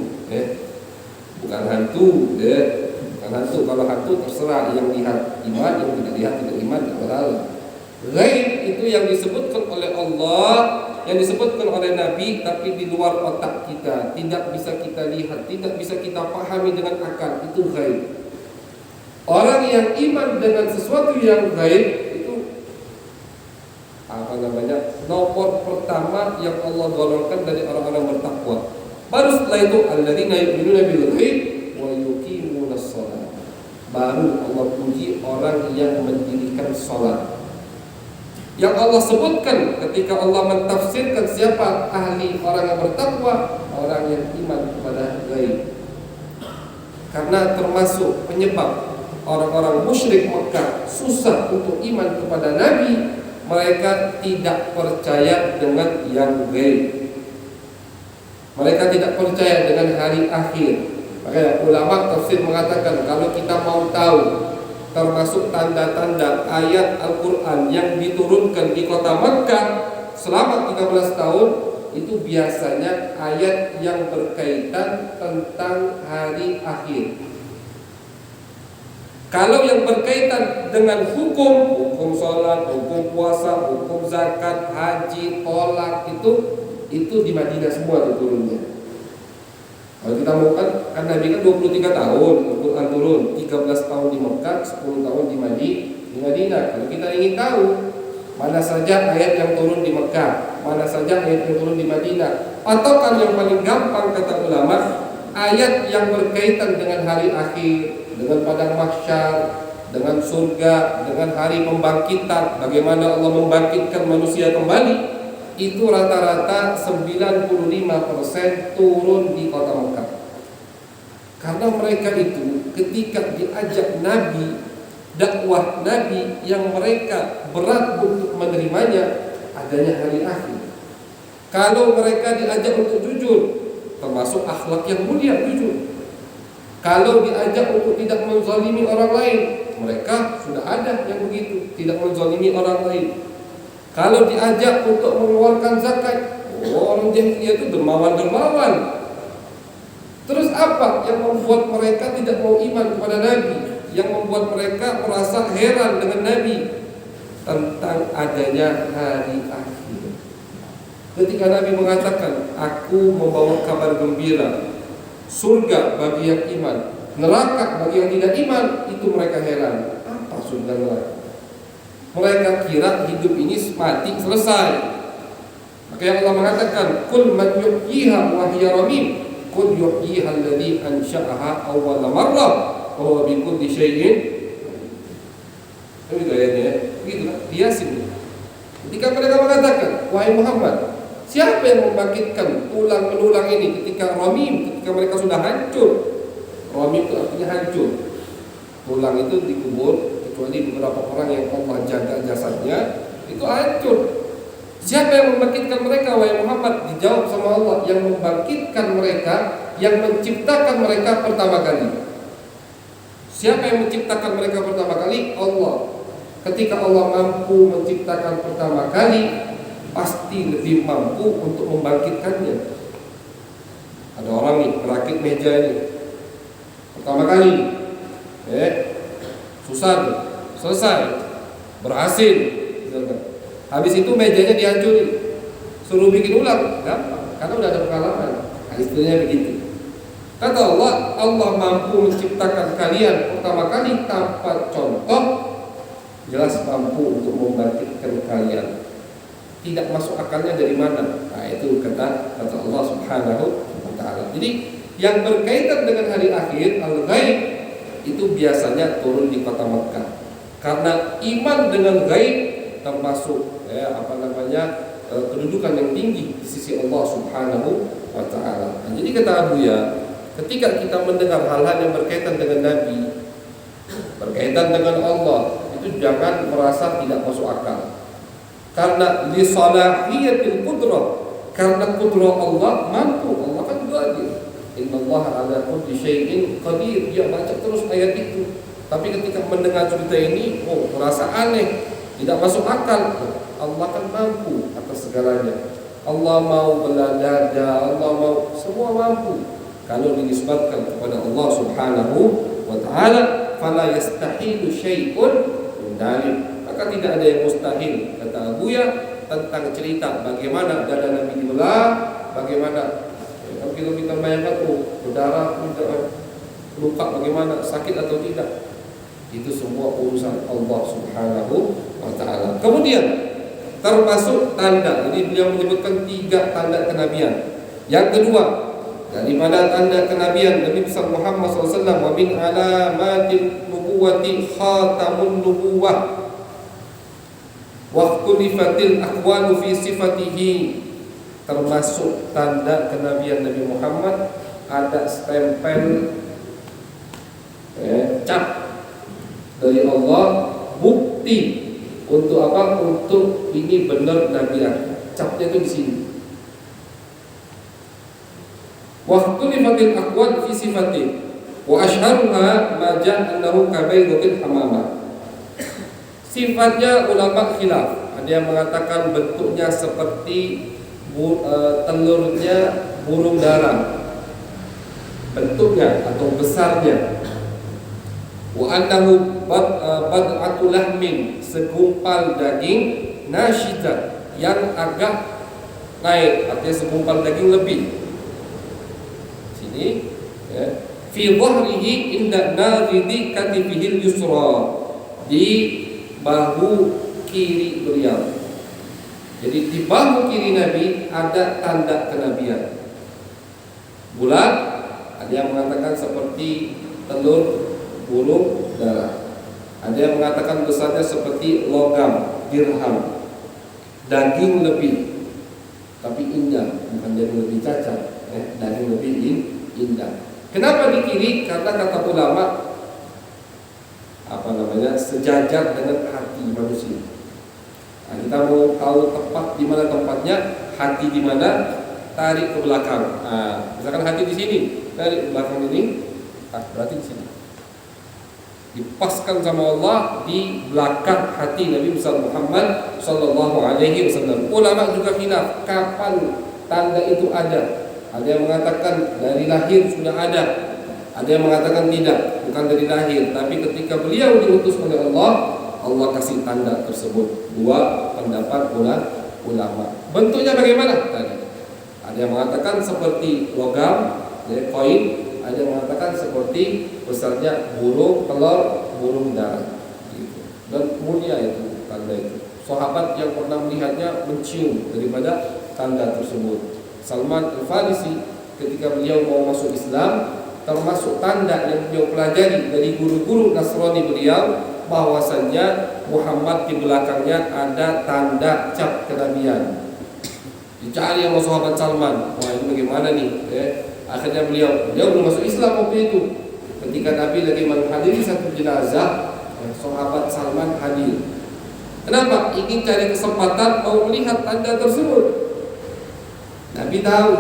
bukan hantu, bukan hantu. Kalau hantu terserah, yang lihat iman, yang tidak lihat tidak iman, tidak berhala. Ghaib itu yang disebutkan oleh Allah, yang disebutkan oleh Nabi, tapi di luar otak kita, tidak bisa kita lihat, tidak bisa kita pahami dengan akal. Itu ghaib. Orang yang iman dengan sesuatu yang ghaib itu nomor pertama yang Allah golongkan dari orang-orang bertakwa. Baru setelah itu alladzina yu'minuna bil ghaib wa yuqimunas shalah. Baru Allah puji orang yang mendirikan salat. Yang Allah sebutkan ketika Allah mentafsirkan siapa ahli orang yang bertakwa, orang yang iman kepada ghaib. Karena termasuk penyebab orang-orang musyrik Mekah susah untuk iman kepada Nabi, mereka tidak percaya dengan yang gaib. Mereka tidak percaya dengan hari akhir. Makanya ulama tafsir mengatakan kalau kita mau tahu termasuk tanda-tanda ayat Al-Quran yang diturunkan di kota Mekah selama 13 tahun, itu biasanya ayat yang berkaitan tentang hari akhir. Kalau yang berkaitan dengan hukum sholat, hukum puasa, hukum zakat, haji, tolak, itu di Madinah semua turunnya. Kalau kita mau kan Nabi kan 23 tahun Al-Quran turun, 13 tahun di Mekah, 10 tahun di Madinah. Kalau kita ingin tahu mana saja ayat yang turun di Mekah, mana saja ayat yang turun di Madinah, atau kan yang paling gampang kata ulama, ayat yang berkaitan dengan hari akhir, dengan padang mahsyar, dengan surga, dengan hari pembangkitan, bagaimana Allah membangkitkan manusia kembali, itu rata-rata 95% turun di kota Mekah. Karena mereka itu ketika diajak Nabi, dakwah Nabi yang mereka berat untuk menerimanya adanya hari akhir. Kalau mereka diajak untuk jujur, termasuk akhlak yang mulia, jujur. Kalau diajak untuk tidak menzalimi orang lain, mereka sudah ada yang begitu, tidak menzalimi orang lain. Kalau diajak untuk mengeluarkan zakat, orang dia itu dermawan. Terus apa yang membuat mereka tidak mau iman kepada Nabi? Yang membuat mereka merasa heran dengan Nabi? Tentang adanya hari akhir. Ketika Nabi mengatakan, aku membawa kabar gembira, surga bagi yang iman, neraka bagi yang tidak iman, itu mereka heran. Apa surga neraka? Mereka kira hidup ini mati selesai. Maka yang Allah mengatakan, "Qul man yuhyiha wa hiya ramim, qul yuhyiha alladhi ansha'aha awwala marrah wa huwa bi kulli syai'in." Itu ayatnya. Begitulah Yasin. Ketika mereka mengatakan, "Wahai Muhammad, siapa yang membangkitkan tulang belulang ini ketika ramim, ketika mereka sudah hancur?" Ramim itu artinya hancur. Tulang itu dikubur, kecuali beberapa orang yang Allah jaga jasadnya, itu hancur. Siapa yang membangkitkan mereka, wahai Muhammad? Dijawab sama Allah, yang membangkitkan mereka, yang menciptakan mereka pertama kali. Siapa yang menciptakan mereka pertama kali? Allah. Ketika Allah mampu menciptakan pertama kali, pasti lebih mampu untuk membangkitkannya. Ada orang nih merakit meja ini pertama kali, susah nih, selesai, berhasil. Habis itu mejanya dihancurin, suruh bikin ulang, gampang, karena udah ada pengalaman. Nah, istilahnya begitu. Kata Allah, Allah mampu menciptakan kalian pertama kali tanpa contoh, jelas mampu untuk membangkitkan kalian. Tidak masuk akalnya dari mana? Nah, itu kata Allah Subhanahu wa ta'ala. Jadi yang berkaitan dengan hari akhir, al-ghaib, itu biasanya turun di kota Mekah. Karena iman dengan ghaib termasuk kedudukan yang tinggi di sisi Allah Subhanahu wa ta'ala. Nah, jadi kata Abu Ya, ketika kita mendengar hal-hal yang berkaitan dengan Nabi, berkaitan dengan Allah, itu jangan merasa tidak masuk akal. Karena li salahiyatil qudrah, karena qudrah Allah mampu, Allah kan qadir. Innallaha ala kulli syai'in qadir. Dia baca terus ayat itu. Tapi ketika mendengar cerita ini, merasa aneh, tidak masuk akal. Allah kan mampu atas segalanya. Allah mau belah dada, Allah mau, semua mampu. Kalau dinisbatkan kepada Allah Subhanahu wa ta'ala, fala yastahilu syai'un min dzalik, maka tidak ada yang mustahil. Kata Abu Ya tentang cerita bagaimana dada Nabi dibelah, bagaimana kalau kita bayangkan berdarah, luka, bagaimana sakit atau tidak, itu semua urusan Allah Subhanahu wa ta'ala. Kemudian termasuk tanda, jadi beliau menyebutkan 3 tanda kenabian. Yang kedua, daripada tanda kenabian Nabi besar Muhammad SAW, wa min alamatin nubuwati khatamun nubuwah wa ikhtulifatil aqwalu fi sifatihi. Termasuk tanda kenabian Nabi Muhammad ada stempel cap dari Allah, bukti untuk apa? Untuk ini benar Nabi akhir. Capnya itu di sini. Waktu limatil aqwal fi sifatih wa ashharuha ma ja'a annahu kabaydatil hamamah. Sifatnya ulama khilaf. Ada yang mengatakan bentuknya seperti telurnya burung dara, bentuknya atau besarnya. Wa annahu bad'atul lahmin, segumpal daging, nasyita, yang agak naik, artinya segumpal daging lebih. Sini ya. Fi dhahrihi inda naridi katifihil yusra, di bahu kiri beliau. Jadi di bahu kiri Nabi ada tanda kenabian. Bulat, ada yang mengatakan seperti telur burung dara. Ada yang mengatakan besarnya seperti logam dirham. Daging lebih, tapi indah, bukan daging lebih cacat, daging lebih indah. Kenapa di kiri? Karena kata ulama sejajar dengan hati manusia. Nah, kita mau tahu tepat di mana tempatnya, hati di mana, tarik ke belakang. Nah, misalkan hati di sini, tarik ke belakang ini, berarti di sini. Dipaskan sama Allah di belakang hati Nabi besar Muhammad sallallahu alaihi wasallam. Ulama juga khilaf kapan tanda itu ada. Ada yang mengatakan dari lahir sudah ada. Ada yang mengatakan tidak, bukan dari lahir, tapi ketika beliau diutus oleh Allah, Allah kasih tanda tersebut. Dua pendapat ulama. Bentuknya bagaimana tadi? Ada yang mengatakan seperti logam, koin. Ada yang mengatakan seperti besarnya burung, telur, burung dara, gitu. Dan mulia itu tanda itu. Sahabat yang pernah melihatnya mencium daripada tanda tersebut. Salman Al-Farisi ketika beliau mau masuk Islam, termasuk tanda yang beliau pelajari dari guru-guru Nasrani beliau, bahwasannya Muhammad di belakangnya ada tanda cap kenabian. Dicari sama sahabat Salman, wah ini bagaimana nih? Akhirnya beliau belum masuk Islam waktu itu. Ketika Nabi lagi menghadiri satu jenazah, sahabat Salman hadir. Kenapa? Ingin cari kesempatan mau melihat tanda tersebut. Nabi tahu,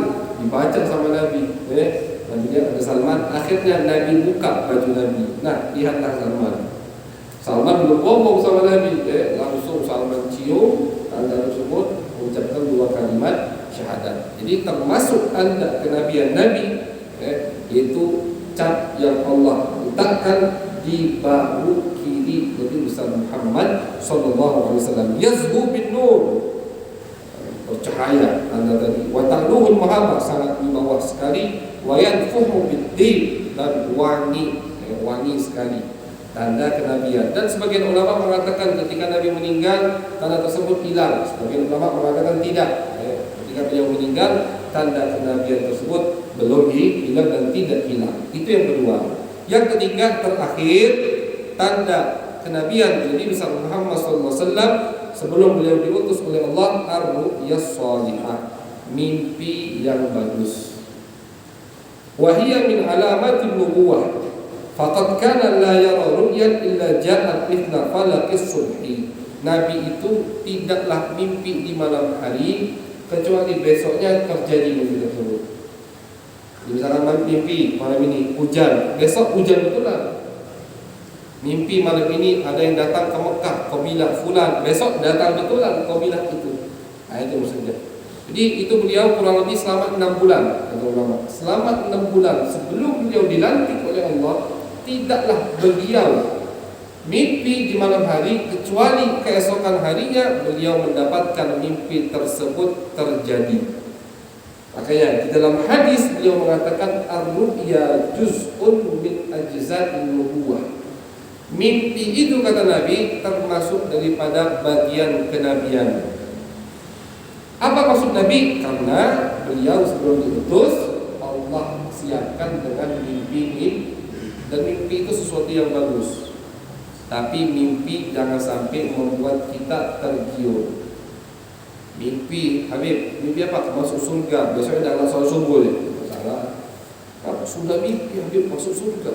dibaca sama Nabi. Nabi dia ada Salman. Akhirnya Nabi buka baju Nabi. Nah, lihatlah Salman. Salman belum ngomong sama Nabi, langsung Salman cium tanda tersebut, mengucapkan 2 kalimat syahadat. Jadi termasuk tanda kenabian Nabi, yaitu cap yang Allah letakkan di bahu kiri Nabi besar Muhammad sallallahu alaihi wasallam. Yazhu bin nur, bercahaya tanda tadi. Wa ta'luhul mahabbah, sangat di bawah sekali. Wa yanfuhu bid-din, dan wangi sekali, tanda kenabian. Dan sebagian ulama mengatakan ketika Nabi meninggal tanda tersebut hilang. Sebagian ulama mengatakan tidak. Ketika beliau meninggal tanda kenabian tersebut belum hilang dan tidak hilang. Itu yang kedua. Yang ketiga terakhir, tanda kenabian Nabi besar Muhammad SAW sebelum beliau diutus oleh Allah, ar-ru'yas shalihah, mimpi yang bagus. Wahiyya min alamatin nubuwah, faqad kana la yara ru'yan illa ja'at mithla falaqis subhi. Nabi itu tidaklah mimpi di malam hari kecuali besoknya terjadi mimpi tersebut. Misalkan mimpi malam ini hujan, besok hujan betulan. Mimpi malam ini ada yang datang ke Mekah, kabilah fulan, besok datang betulan kabilah itu. Nah, itu maksudnya. Jadi itu beliau kurang lebih selama 6 bulan, kata ulama. Selama 6 bulan sebelum beliau dilantik oleh Allah, tidaklah beliau mimpi di malam hari kecuali keesokan harinya beliau mendapatkan mimpi tersebut terjadi. Makanya di dalam hadis beliau mengatakan ar-ru'ya juz'un min ajza'in nubuwah. Mimpi itu kata Nabi termasuk daripada bagian kenabian. Apa maksud Nabi? Karena beliau sebelum diutus Allah siapkan dengan mimpi, dan mimpi itu sesuatu yang bagus. Tapi mimpi jangan sampai membuat kita tergiur. Mimpi, Habib, mimpi apa? Masuk surga. Biasanya jangan soal subuh ya. Salah. Kalau sudah mimpi Habib masuk surga.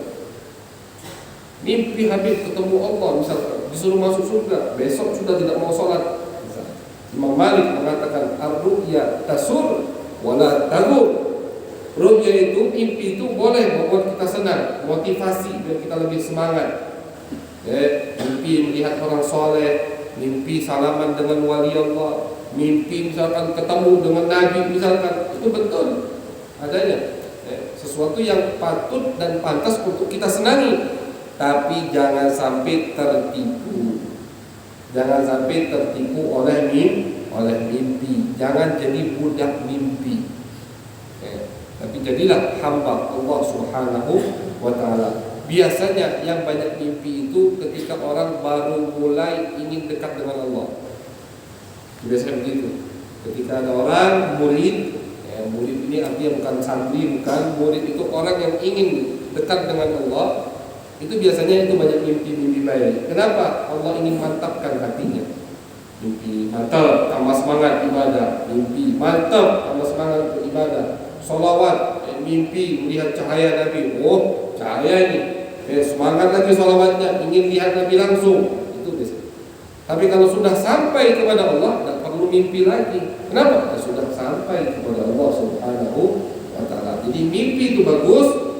Mimpi Habib ketemu Allah, misalkan disuruh masuk surga, besok sudah tidak mau sholat. Imam Malik mengatakan ar-ru'ya tasur wala tagur. Ru'ya itu, mimpi itu boleh membuat kita senang, motivasi biar kita lebih semangat. Mimpi melihat orang soleh, mimpi salaman dengan wali Allah, mimpi misalkan ketemu dengan Nabi misalkan, itu betul adanya. Sesuatu yang patut dan pantas untuk kita senangi. Tapi jangan sampai tertipu. Jangan sampai tertipu oleh mimpi. Jangan jadi budak mimpi. Tapi jadilah hamba Allah Subhanahu wa ta'ala. Biasanya yang banyak mimpi itu ketika orang baru mulai ingin dekat dengan Allah. Biasanya begitu. Ketika ada orang murid, murid ini artinya bukan santri, bukan murid, itu orang yang ingin dekat dengan Allah. Itu biasanya itu banyak mimpi-mimpi baik. Kenapa? Allah ingin mantapkan hatinya. Mimpi mantap, tambah semangat ibadah. Mimpi mantap, tambah semangat beribadah. Sholawat, mimpi melihat cahaya Nabi. Oh, cahaya ini. Semangat lagi sholawatnya, ingin lihat Nabi langsung. Itu biasa. Tapi kalau sudah sampai kepada Allah, tidak perlu mimpi lagi. Kenapa? Sudah sampai kepada Allah Subhanahu wa ta'ala. Jadi mimpi itu bagus.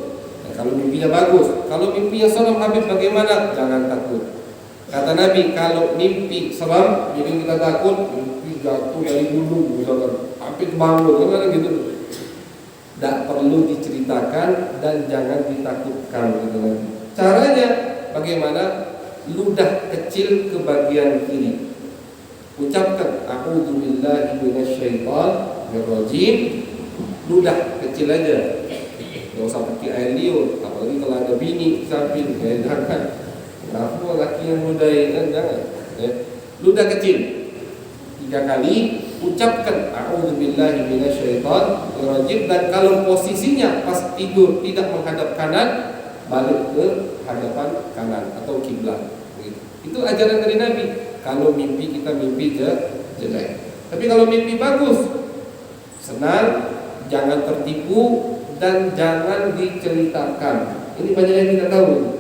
Kalau mimpinya bagus. Kalau mimpinya seram Habib bagaimana? Jangan takut. Kata Nabi, kalau mimpi seram bikin kita takut, mimpi jatuh dari gunung misalkan, Habib bangun, kan gitu. Tidak perlu diceritakan dan jangan ditakutkan gitu. Caranya bagaimana? Ludah kecil ke bagian kiri. Ucapkan a'udzubillahi minasyaitonir rajim. Ludah kecil aja. Gak usah pakai air liur, apalagi kalau ada bini samping, jangan. Kenapa laki yang muda kan jangan. Ludah kecil 3 kali, ucapkan a'udzubillahi minasyaitonir rajim, dan kalau posisinya pas tidur tidak menghadap kanan, balik ke hadapan kanan atau kiblat. Itu ajaran dari Nabi. Kalau mimpi kita mimpi jelek. Tapi kalau mimpi bagus, senang, jangan tertipu. Dan jangan diceritakan. Ini banyak yang tidak tahu.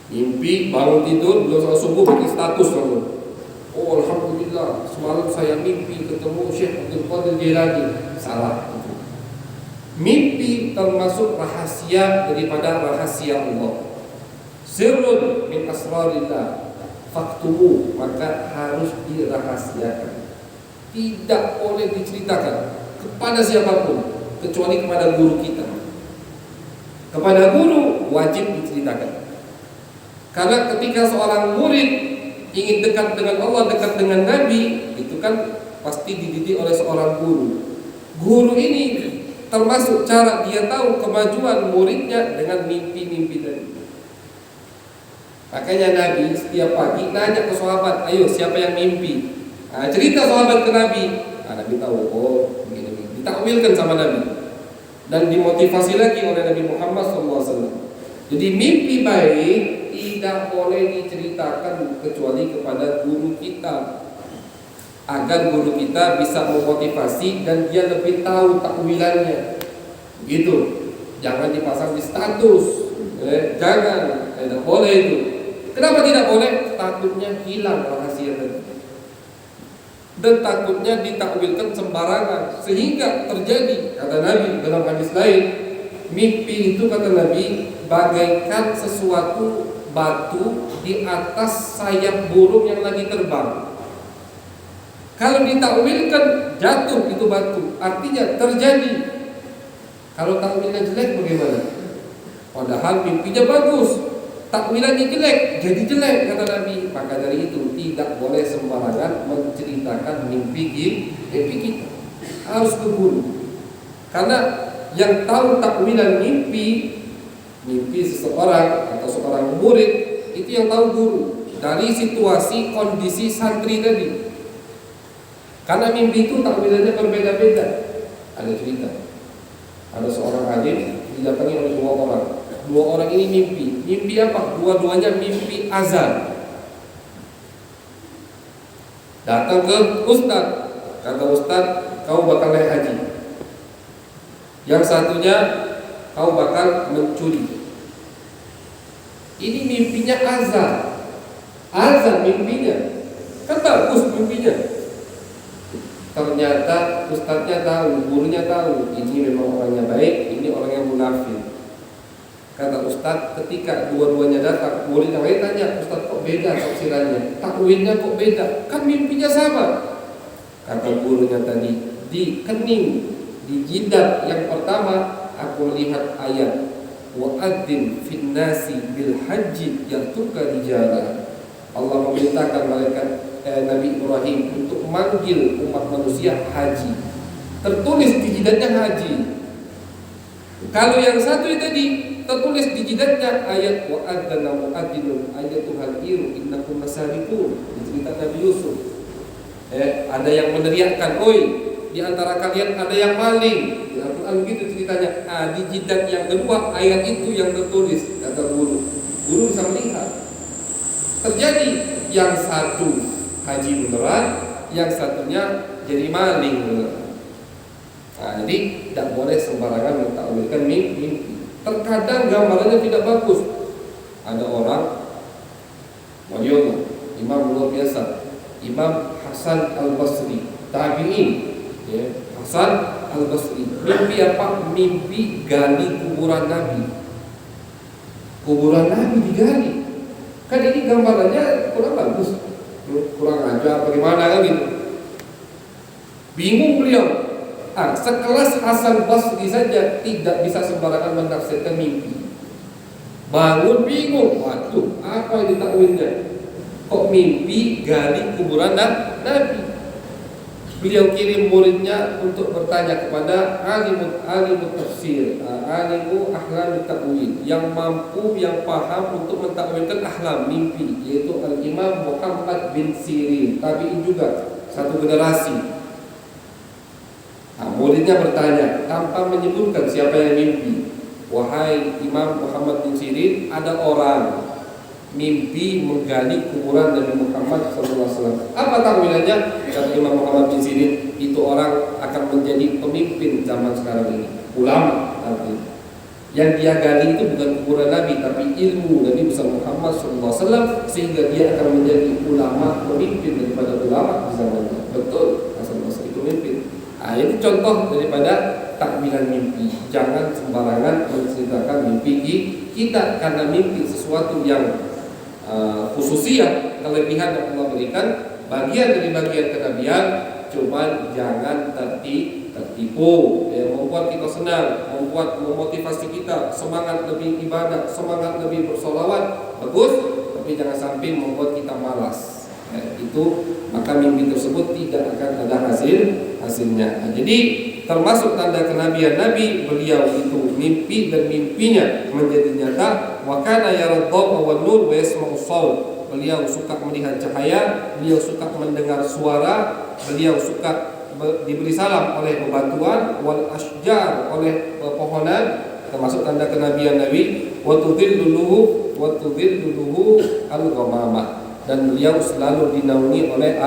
Mimpi bangun tidur belum sampai subuh bikin status langsung. Oh alhamdulillah, semalam saya mimpi ketemu Syekh Abdul Qadir Jilani. Salah. Mimpi termasuk rahasia daripada rahasia Allah. Sirrun min asrarillah faktumu, maka harus dirahasiakan. Tidak boleh diceritakan kepada siapapun kecuali kepada guru kita. Kepada guru wajib diceritakan. Karena ketika seorang murid ingin dekat dengan Allah, dekat dengan Nabi, itu kan pasti dididik oleh seorang guru. Guru ini termasuk cara dia tahu kemajuan muridnya dengan mimpi-mimpi tadi. Makanya Nabi setiap pagi nanya ke sahabat, ayo siapa yang mimpi? Cerita sahabat ke Nabi. Nabi tahu, oh begini, ditakwilkan sama Nabi dan dimotivasi lagi oleh Nabi Muhammad SAW. Jadi mimpi baik tidak boleh diceritakan kecuali kepada guru kita, agar guru kita bisa memotivasi dan dia lebih tahu takwilannya. Gitu. Jangan dipasang di status. Jangan, tidak boleh itu. Kenapa tidak boleh? Takutnya hilang rahasia tadi. Dan takutnya ditakwilkan sembarangan sehingga terjadi, kata Nabi dalam hadis lain, mimpi itu kata Nabi bagaikan sesuatu batu di atas sayap burung yang lagi terbang. Kalau ditakwilkan jatuh itu batu, artinya terjadi. Kalau takwilnya jelek bagaimana? Padahal mimpinya bagus, takwilannya jelek, jadi jelek kata Nabi. Maka dari itu tidak boleh sembarangan menceritakan mimpi kita. Harus ke guru. Karena yang tahu takwilan mimpi seseorang atau seorang murid itu yang tahu guru dari situasi kondisi santri tadi. Karena mimpi itu takwilannya berbeda-beda. Ada cerita, ada seorang alim didatangi oleh dua orang. Dua orang ini mimpi apa? Dua-duanya mimpi azan. Datang ke ustaz, kata ustaz, kau bakal naik haji. Yang satunya, kau bakal mencuri. Ini mimpinya azan mimpinya, kan bagus mimpinya. Ternyata ustaznya tahu, gurunya tahu, ini memang orangnya baik, ini orang yang munafik. Kata ustaz, ketika dua-duanya datang, murid yang lain tanya, ustaz kok beda tafsirannya, takwilnya kok beda, kan mimpinya sama. Kata gurunya tadi, di kening, di jidat yang pertama aku melihat ayat wa'adzin finnasi bil haji yatuka rijala. Allah memerintahkan malaikat Nabi Ibrahim untuk manggil umat manusia haji. Tertulis di jidatnya haji. Kalau yang satu tadi tertulis di jidatnya ayat wa'adzana mu'adzinun ayatuhal iru innakum masarikun. Cerita Nabi Yusuf. Ada yang meneriakkan, oi, di antara kalian ada yang maling. Al-Quran begitu ceritanya. Di jidat yang kedua ayat itu yang tertulis, kata guru. Guru bisa melihat. Terjadi yang satu haji beneran, yang satunya jadi maling beneran. Jadi tidak boleh sembarangan mentakwilkan mimpi. Terkadang gambarannya tidak bagus. Ada orang, waliullah, imam luar biasa, Imam Hasan Al-Basri, tabi'in, Hasan Al-Basri. Mimpi apa? Mimpi gali kuburan Nabi. Kuburan Nabi digali. Kan ini gambarannya kurang bagus, kurang ajar, bagaimana kan gitu. Bingung beliau. Sekelas Hasan Basri saja tidak bisa sembarangan menafsirkan mimpi. Bangun bingung, waduh, apa yang ditakwilnya? Kok mimpi gali kuburan Nabi? Beliau kirim muridnya untuk bertanya kepada alimut tafsir, alimu ahlam takwil, yang mampu, yang paham untuk mentakwilkan ahlam mimpi, yaitu Al-Imam Muhammad bin Sirin, tabi'in juga, satu generasi. Muridnya bertanya tanpa menyebutkan siapa yang mimpi. Wahai Imam Muhammad bin Sirin, ada orang mimpi menggali kuburan Nabi Muhammad SAW. Apa takwilannya? Kata Imam Muhammad bin Sirin, itu orang akan menjadi pemimpin zaman sekarang ini, ulama. Artinya yang dia gali itu bukan kuburan Nabi, tapi ilmu Nabi Muhammad SAW, sehingga dia akan menjadi ulama, pemimpin daripada ulama di zamannya. Betul, Hasan Basri pemimpin. Ini contoh daripada takbiran mimpi. Jangan sembarangan menceritakan mimpi kita, karena mimpi sesuatu yang khususiyah, kelebihan yang Allah berikan, bagian dari bagian kenabian. Cuman jangan tertipu, membuat kita senang, membuat memotivasi kita semangat lebih ibadah, semangat lebih bersolawat, bagus, tapi jangan sampai membuat kita malas. Itu maka mimpi tersebut tidak akan ada hasilnya. Jadi termasuk tanda kenabian Nabi, beliau itu mimpi dan mimpinya menjadi nyata. Wa kana yaradhu wa nur wa yasma'u shaut. Beliau suka melihat cahaya, beliau suka mendengar suara, beliau suka diberi salam oleh bebatuan, wal asjar oleh pepohonan, termasuk tanda kenabian Nabi. Wa tudhilluhu al-ghamamah, dan beliau selalu dinaungi oleh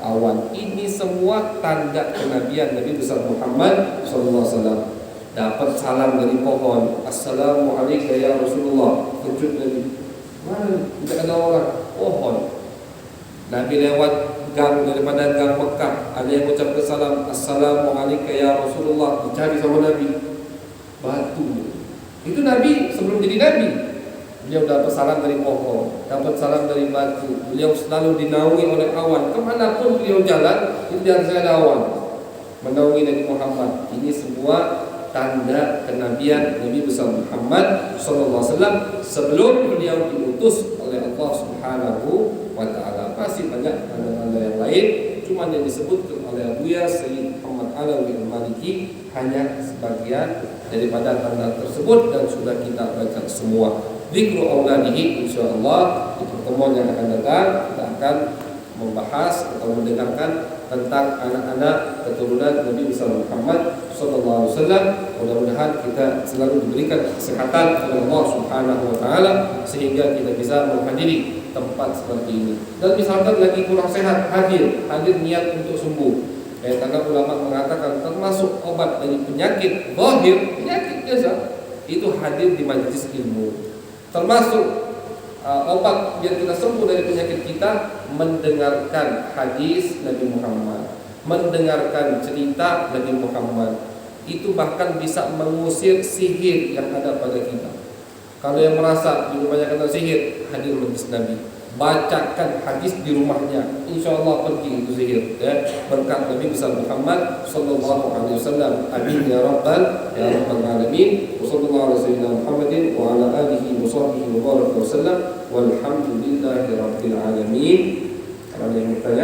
awan. Ini semua tanda kenabian Nabi besar Muhammad SAW. Dapat salam dari pohon, assalamualaikum ya Rasulullah. Kejut Nabi, mana tidak ada orang, pohon. Nabi lewat gang daripada gang Mekah, ada yang mengucapkan salam, assalamualaikum ya Rasulullah. Dicari sama Nabi, batu. Itu Nabi sebelum jadi Nabi. Beliau dapat salam dari pohon, dapat salam dari batu. Beliau selalu dinaungi oleh awan. Kemanapun beliau jalan, itu di atas ada awan menaungi Nabi Muhammad. Ini semua tanda kenabian Nabi besar Muhammad SAW sebelum beliau diutus oleh Allah Subhanahu wa Ta'ala. Masih banyak tanda-tanda yang lain, cuma yang disebutkan oleh Abuya Sayyid Muhammad Alawi Al-Maliki hanya sebagian daripada tanda tersebut, dan sudah kita baca semua. Dzikru auladihi, insyaallah di pertemuan yang akan datang kita akan membahas atau mendengarkan tentang anak-anak keturunan Nabi besar Muhammad sallallahu alaihi wasallam. Mudah-mudahan kita selalu diberikan kesehatan oleh Allah Subhanahu wa Ta'ala sehingga kita bisa menghadiri tempat seperti ini. Dan misalkan lagi kurang sehat, hadir niat untuk sembuh. Karena ulama mengatakan termasuk obat dari penyakit zahir, penyakit biasa, itu hadir di majelis ilmu. Termasuk obat biar kita sembuh dari penyakit kita, mendengarkan hadis Nabi Muhammad, mendengarkan cerita Nabi Muhammad. Itu bahkan bisa mengusir sihir yang ada pada kita. Kalau yang merasa di rumahnya kena sihir, hadir majelis Nabi, bacakan hadis di rumahnya, insya Allah pergi itu sihir, ya. Berkat Nabi besar Muhammad sallallahu alaihi wasallam. Amin ya rabbal alamin. Wassallallahu ala Muhammadin wa ala alihi wa sahbihi wa baraka wasallam. Walhamdulillahi rabbil alamin. Kalau yang bertanya